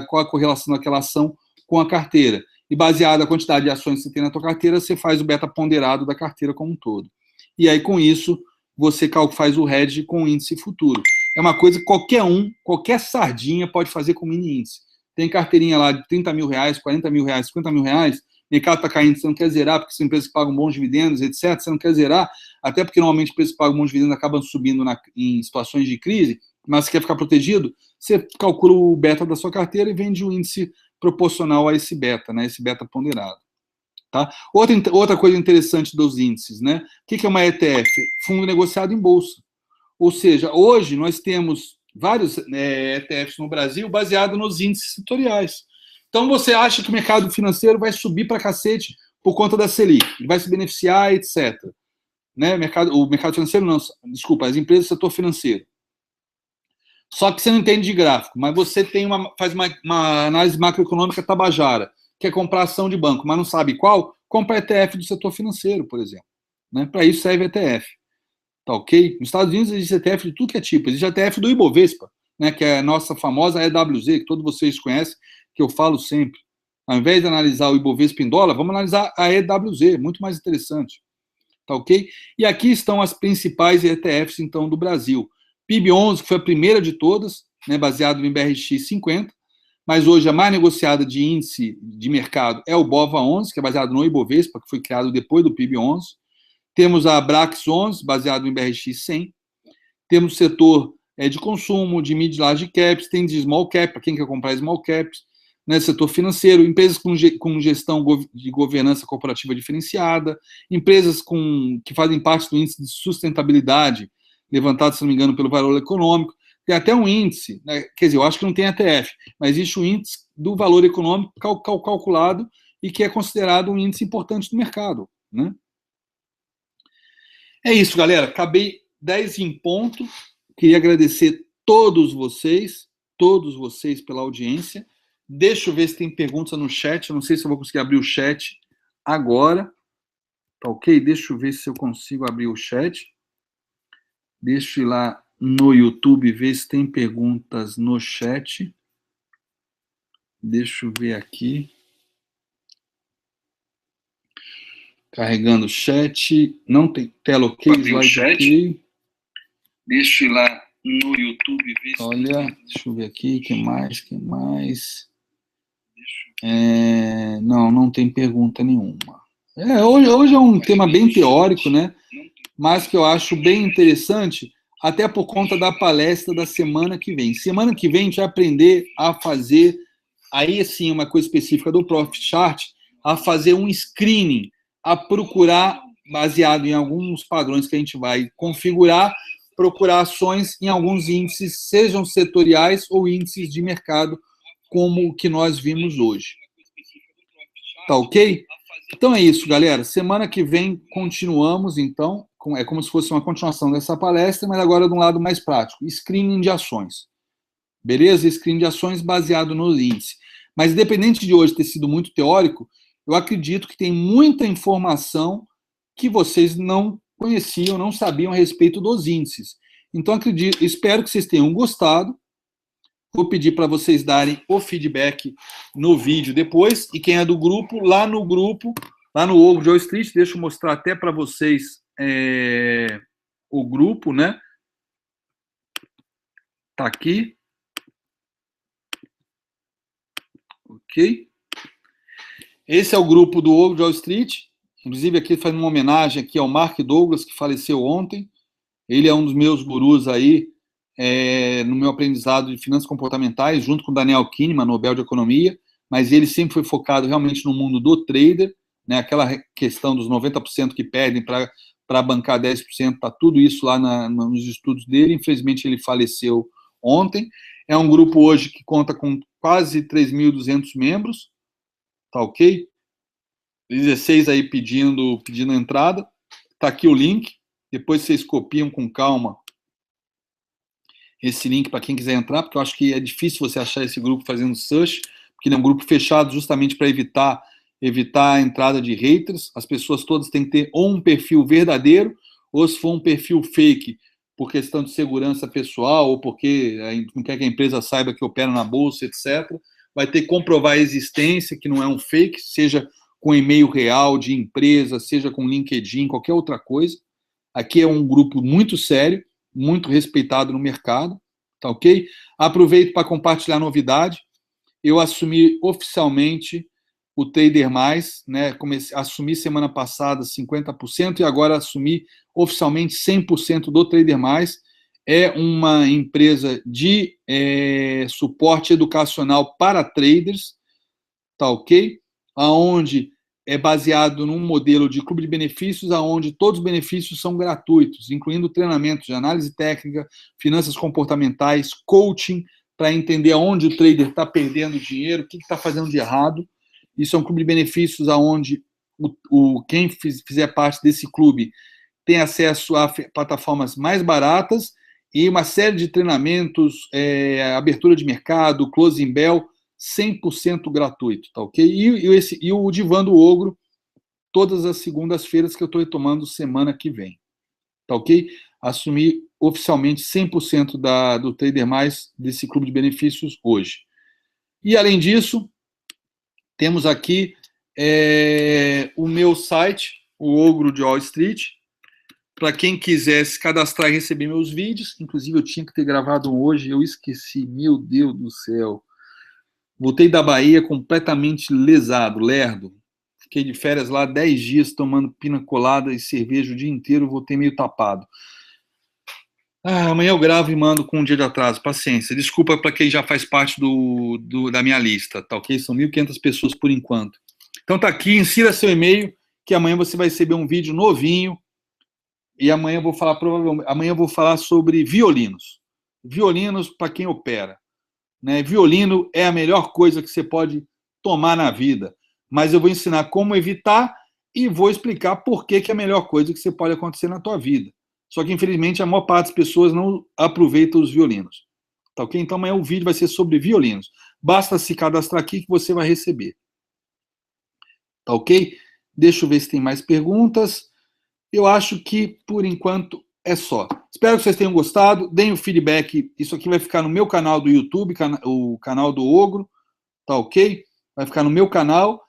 qual a correlação daquela ação com a carteira. E baseado na quantidade de ações que você tem na tua carteira, você faz o beta ponderado da carteira como um todo. E aí, com isso, você faz o hedge com o índice futuro. É uma coisa que qualquer sardinha pode fazer com mini índice. Tem carteirinha lá de 30 mil reais, 40 mil reais, 50 mil reais, mercado está caindo, você não quer zerar, porque são empresas que pagam bons dividendos, etc. Você não quer zerar, até porque normalmente empresas que pagam bons dividendos acabam subindo em situações de crise, mas você quer ficar protegido, você calcula o beta da sua carteira e vende o índice proporcional a esse beta, né? Esse beta ponderado. Tá? Outra coisa interessante dos índices, né? O que é uma ETF? Fundo negociado em bolsa. Ou seja, hoje nós temos vários ETFs no Brasil baseados nos índices setoriais. Então você acha que o mercado financeiro vai subir para cacete por conta da Selic, vai se beneficiar, etc. Né? O mercado financeiro não, desculpa, as empresas do setor financeiro. Só que você não entende de gráfico, mas você faz uma análise macroeconômica tabajara, quer comprar ação de banco, mas não sabe qual, compra ETF do setor financeiro, por exemplo. Né? Para isso serve ETF. Tá ok? Nos Estados Unidos existe ETF de tudo que é tipo. Existe ETF do Ibovespa, né, que é a nossa famosa EWZ, que todos vocês conhecem, que eu falo sempre. Ao invés de analisar o Ibovespa em dólar, vamos analisar a EWZ, muito mais interessante. Tá ok? E aqui estão as principais ETFs, então, do Brasil. PIB11, que foi a primeira de todas, né, baseado no IBRX 50, mas hoje a mais negociada de índice de mercado é o BOVA11, que é baseado no Ibovespa, que foi criado depois do PIB11. Temos a Brax 11, baseado no IBRX 100. Temos o setor de consumo, de mid large caps, tem de small cap, para quem quer comprar small caps, né, setor financeiro, empresas com gestão de governança corporativa diferenciada, empresas que fazem parte do índice de sustentabilidade, levantado, se não me engano, pelo Valor Econômico. Tem até um índice, né, quer dizer, eu acho que não tem ETF, mas existe um índice do Valor Econômico calculado e que é considerado um índice importante do mercado, né? É isso, galera. Acabei 10 em ponto. Queria agradecer todos vocês pela audiência. Deixa eu ver se tem perguntas no chat. Eu não sei se eu vou conseguir abrir o chat agora. Tá ok? Deixa eu ver se eu consigo abrir o chat. Deixa eu ir lá no YouTube ver se tem perguntas no chat. Deixa eu ver aqui. Carregando o chat. Não tem tela ok, slide ok. Deixa eu ir lá no YouTube ver se... Olha, deixa eu ver aqui, que mais? Não tem pergunta nenhuma. Hoje é um tema bem teórico, né? Mas que eu acho bem interessante, até por conta da palestra da semana que vem. Semana que vem a gente vai aprender a fazer, aí sim, uma coisa específica do Profit Chart, a fazer um screening, a procurar, baseado em alguns padrões que a gente vai configurar, procurar ações em alguns índices, sejam setoriais ou índices de mercado, como o que nós vimos hoje. Tá ok? Então é isso, galera. Semana que vem continuamos, então. É como se fosse uma continuação dessa palestra, mas agora de um lado mais prático. Screening de ações. Beleza? Screening de ações baseado no índice. Mas independente de hoje ter sido muito teórico, eu acredito que tem muita informação que vocês não conheciam, não sabiam a respeito dos índices. Então, espero que vocês tenham gostado. Vou pedir para vocês darem o feedback no vídeo depois. E quem é do grupo, lá no Ogro de Wall Street, deixa eu mostrar até para vocês o grupo, né? Tá aqui. Ok? Esse é o grupo do Ogro de Wall Street. Inclusive, aqui faz uma homenagem aqui ao Mark Douglas, que faleceu ontem. Ele é um dos meus gurus aí, no meu aprendizado de finanças comportamentais, junto com Daniel Kahneman, Nobel de Economia, mas ele sempre foi focado realmente no mundo do trader, né? Aquela questão dos 90% que perdem para bancar 10%, está tudo isso lá nos estudos dele. Infelizmente, ele faleceu ontem. É um grupo hoje que conta com quase 3.200 membros, tá ok? 16 aí pedindo entrada. Tá aqui o link. Depois vocês copiam com calma esse link para quem quiser entrar, porque eu acho que é difícil você achar esse grupo fazendo search, porque ele é um grupo fechado justamente para evitar a entrada de haters. As pessoas todas têm que ter ou um perfil verdadeiro, ou se for um perfil fake, por questão de segurança pessoal, ou porque não quer que a empresa saiba que opera na bolsa, etc. Vai ter que comprovar a existência, que não é um fake, seja com e-mail real de empresa, seja com LinkedIn, qualquer outra coisa. Aqui é um grupo muito sério, muito respeitado no mercado, tá ok? Aproveito para compartilhar novidade. Eu assumi oficialmente o Trader Mais, né? Assumi semana passada 50% e agora assumi oficialmente 100% do Trader Mais. É uma empresa de suporte educacional para traders, tá ok? Aonde é baseado num modelo de clube de benefícios, aonde todos os benefícios são gratuitos, incluindo treinamentos de análise técnica, finanças comportamentais, coaching, para entender aonde o trader está perdendo dinheiro, o que está fazendo de errado. Isso é um clube de benefícios aonde quem fizer parte desse clube tem acesso a plataformas mais baratas e uma série de treinamentos, abertura de mercado, closing bell, 100% gratuito, tá ok? E o Divã do Ogro, todas as segundas-feiras que eu estou retomando semana que vem, tá ok? Assumi oficialmente 100% do Trader Mais desse clube de benefícios hoje. E, além disso, temos aqui o meu site, o Ogro de Wall Street, para quem quiser se cadastrar e receber meus vídeos. Inclusive, eu tinha que ter gravado um hoje, eu esqueci, meu Deus do céu. Voltei da Bahia completamente lesado, lerdo. Fiquei de férias lá 10 dias tomando pina colada e cerveja o dia inteiro, voltei meio tapado. Amanhã eu gravo e mando com um dia de atraso, paciência. Desculpa para quem já faz parte da minha lista, tá ok? São 1.500 pessoas por enquanto. Então tá aqui, insira seu e-mail, que amanhã você vai receber um vídeo novinho. E amanhã eu vou falar, provavelmente, amanhã eu vou falar sobre violinos. Violinos para quem opera. Né? Violino é a melhor coisa que você pode tomar na vida, mas eu vou ensinar como evitar e vou explicar por que é a melhor coisa que você pode acontecer na tua vida. Só que, infelizmente, a maior parte das pessoas não aproveita os violinos. Tá ok? Então, amanhã o vídeo vai ser sobre violinos. Basta se cadastrar aqui que você vai receber. Tá ok? Deixa eu ver se tem mais perguntas. Eu acho que, por enquanto, é só. Espero que vocês tenham gostado. Deem o feedback. Isso aqui vai ficar no meu canal do YouTube, o canal do Ogro. Tá ok? Vai ficar no meu canal.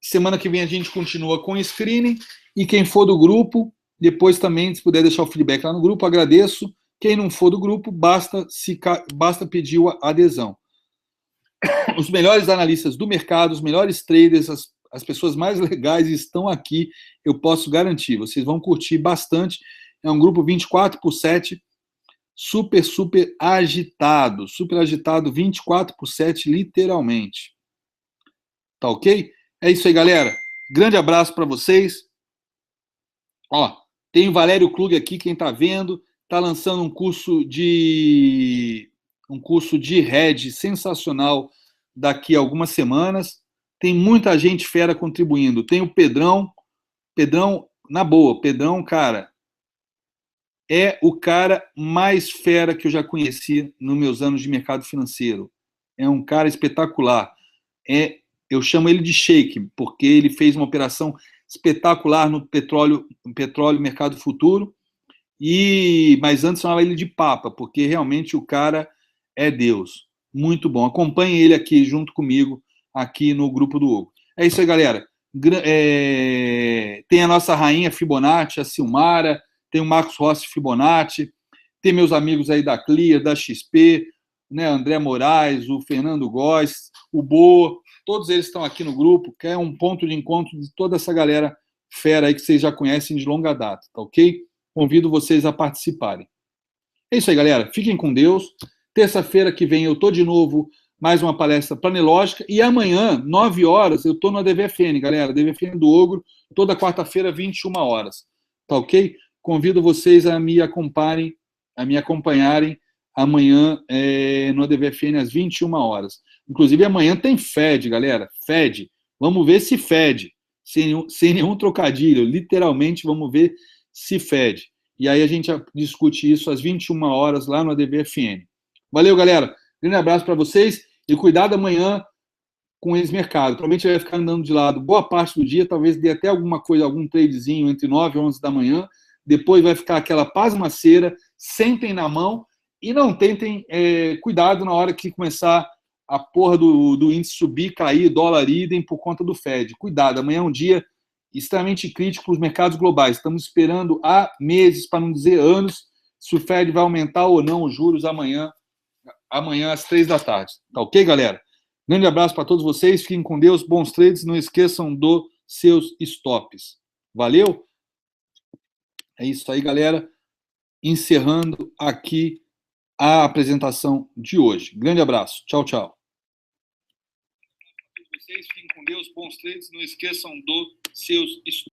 Semana que vem a gente continua com o screening. E quem for do grupo, depois também, se puder deixar o feedback lá no grupo, agradeço. Quem não for do grupo, basta pedir a adesão. Os melhores analistas do mercado, os melhores traders, as pessoas mais legais estão aqui, eu posso garantir. Vocês vão curtir bastante. É um grupo 24/7, super agitado. Super agitado 24/7, literalmente. Tá ok? É isso aí, galera. Grande abraço para vocês. Ó, tem o Valério Klug aqui, quem tá vendo. Tá lançando um curso de hedge sensacional daqui a algumas semanas. Tem muita gente fera contribuindo. Tem o Pedrão. Pedrão, na boa, Pedrão, cara, é o cara mais fera que eu já conheci nos meus anos de mercado financeiro. É um cara espetacular. Eu chamo ele de Shake, porque ele fez uma operação espetacular no petróleo mercado futuro. Mas antes chamava ele de Papa, porque realmente o cara é Deus. Muito bom. Acompanhe ele aqui junto comigo, aqui no grupo do Ogro. É isso aí, galera. Tem a nossa rainha Fibonacci, a Silmara, tem o Marcos Rossi Fibonacci, tem meus amigos aí da Clear, da XP, né, André Moraes, o Fernando Góes, o Bo, todos eles estão aqui no grupo, que é um ponto de encontro de toda essa galera fera aí que vocês já conhecem de longa data, tá ok? Convido vocês a participarem. É isso aí, galera. Fiquem com Deus. Terça-feira que vem eu tô de novo, mais uma palestra planilógica. E amanhã, 9 horas, eu tô no DVFN, galera. DVFN do Ogro, toda quarta-feira, 21 horas. Tá ok? Convido vocês a me acompanharem amanhã no DVFN às 21 horas. Inclusive, amanhã tem FED, galera. FED. Vamos ver se FED. Sem nenhum trocadilho. Literalmente, vamos ver se fede. E aí a gente discute isso às 21 horas lá no ADVFN. Valeu, galera. Grande abraço para vocês e cuidado amanhã com esse mercado. Provavelmente vai ficar andando de lado boa parte do dia, talvez dê até alguma coisa, algum tradezinho entre 9 e 11 da manhã. Depois vai ficar aquela pasmaceira, sentem na mão e não tentem cuidado na hora que começar a porra do índice subir, cair, dólar idem por conta do Fed. Cuidado, amanhã é um dia extremamente crítico para os mercados globais. Estamos esperando há meses, para não dizer anos, se o Fed vai aumentar ou não os juros amanhã às 3 da tarde. Tá ok, galera? Grande abraço para todos vocês, fiquem com Deus, bons trades, não esqueçam dos seus stops. Valeu? É isso aí, galera. Encerrando aqui a apresentação de hoje. Grande abraço. Tchau, tchau. Vocês fiquem com Deus, bons trades, não esqueçam dos seus stops.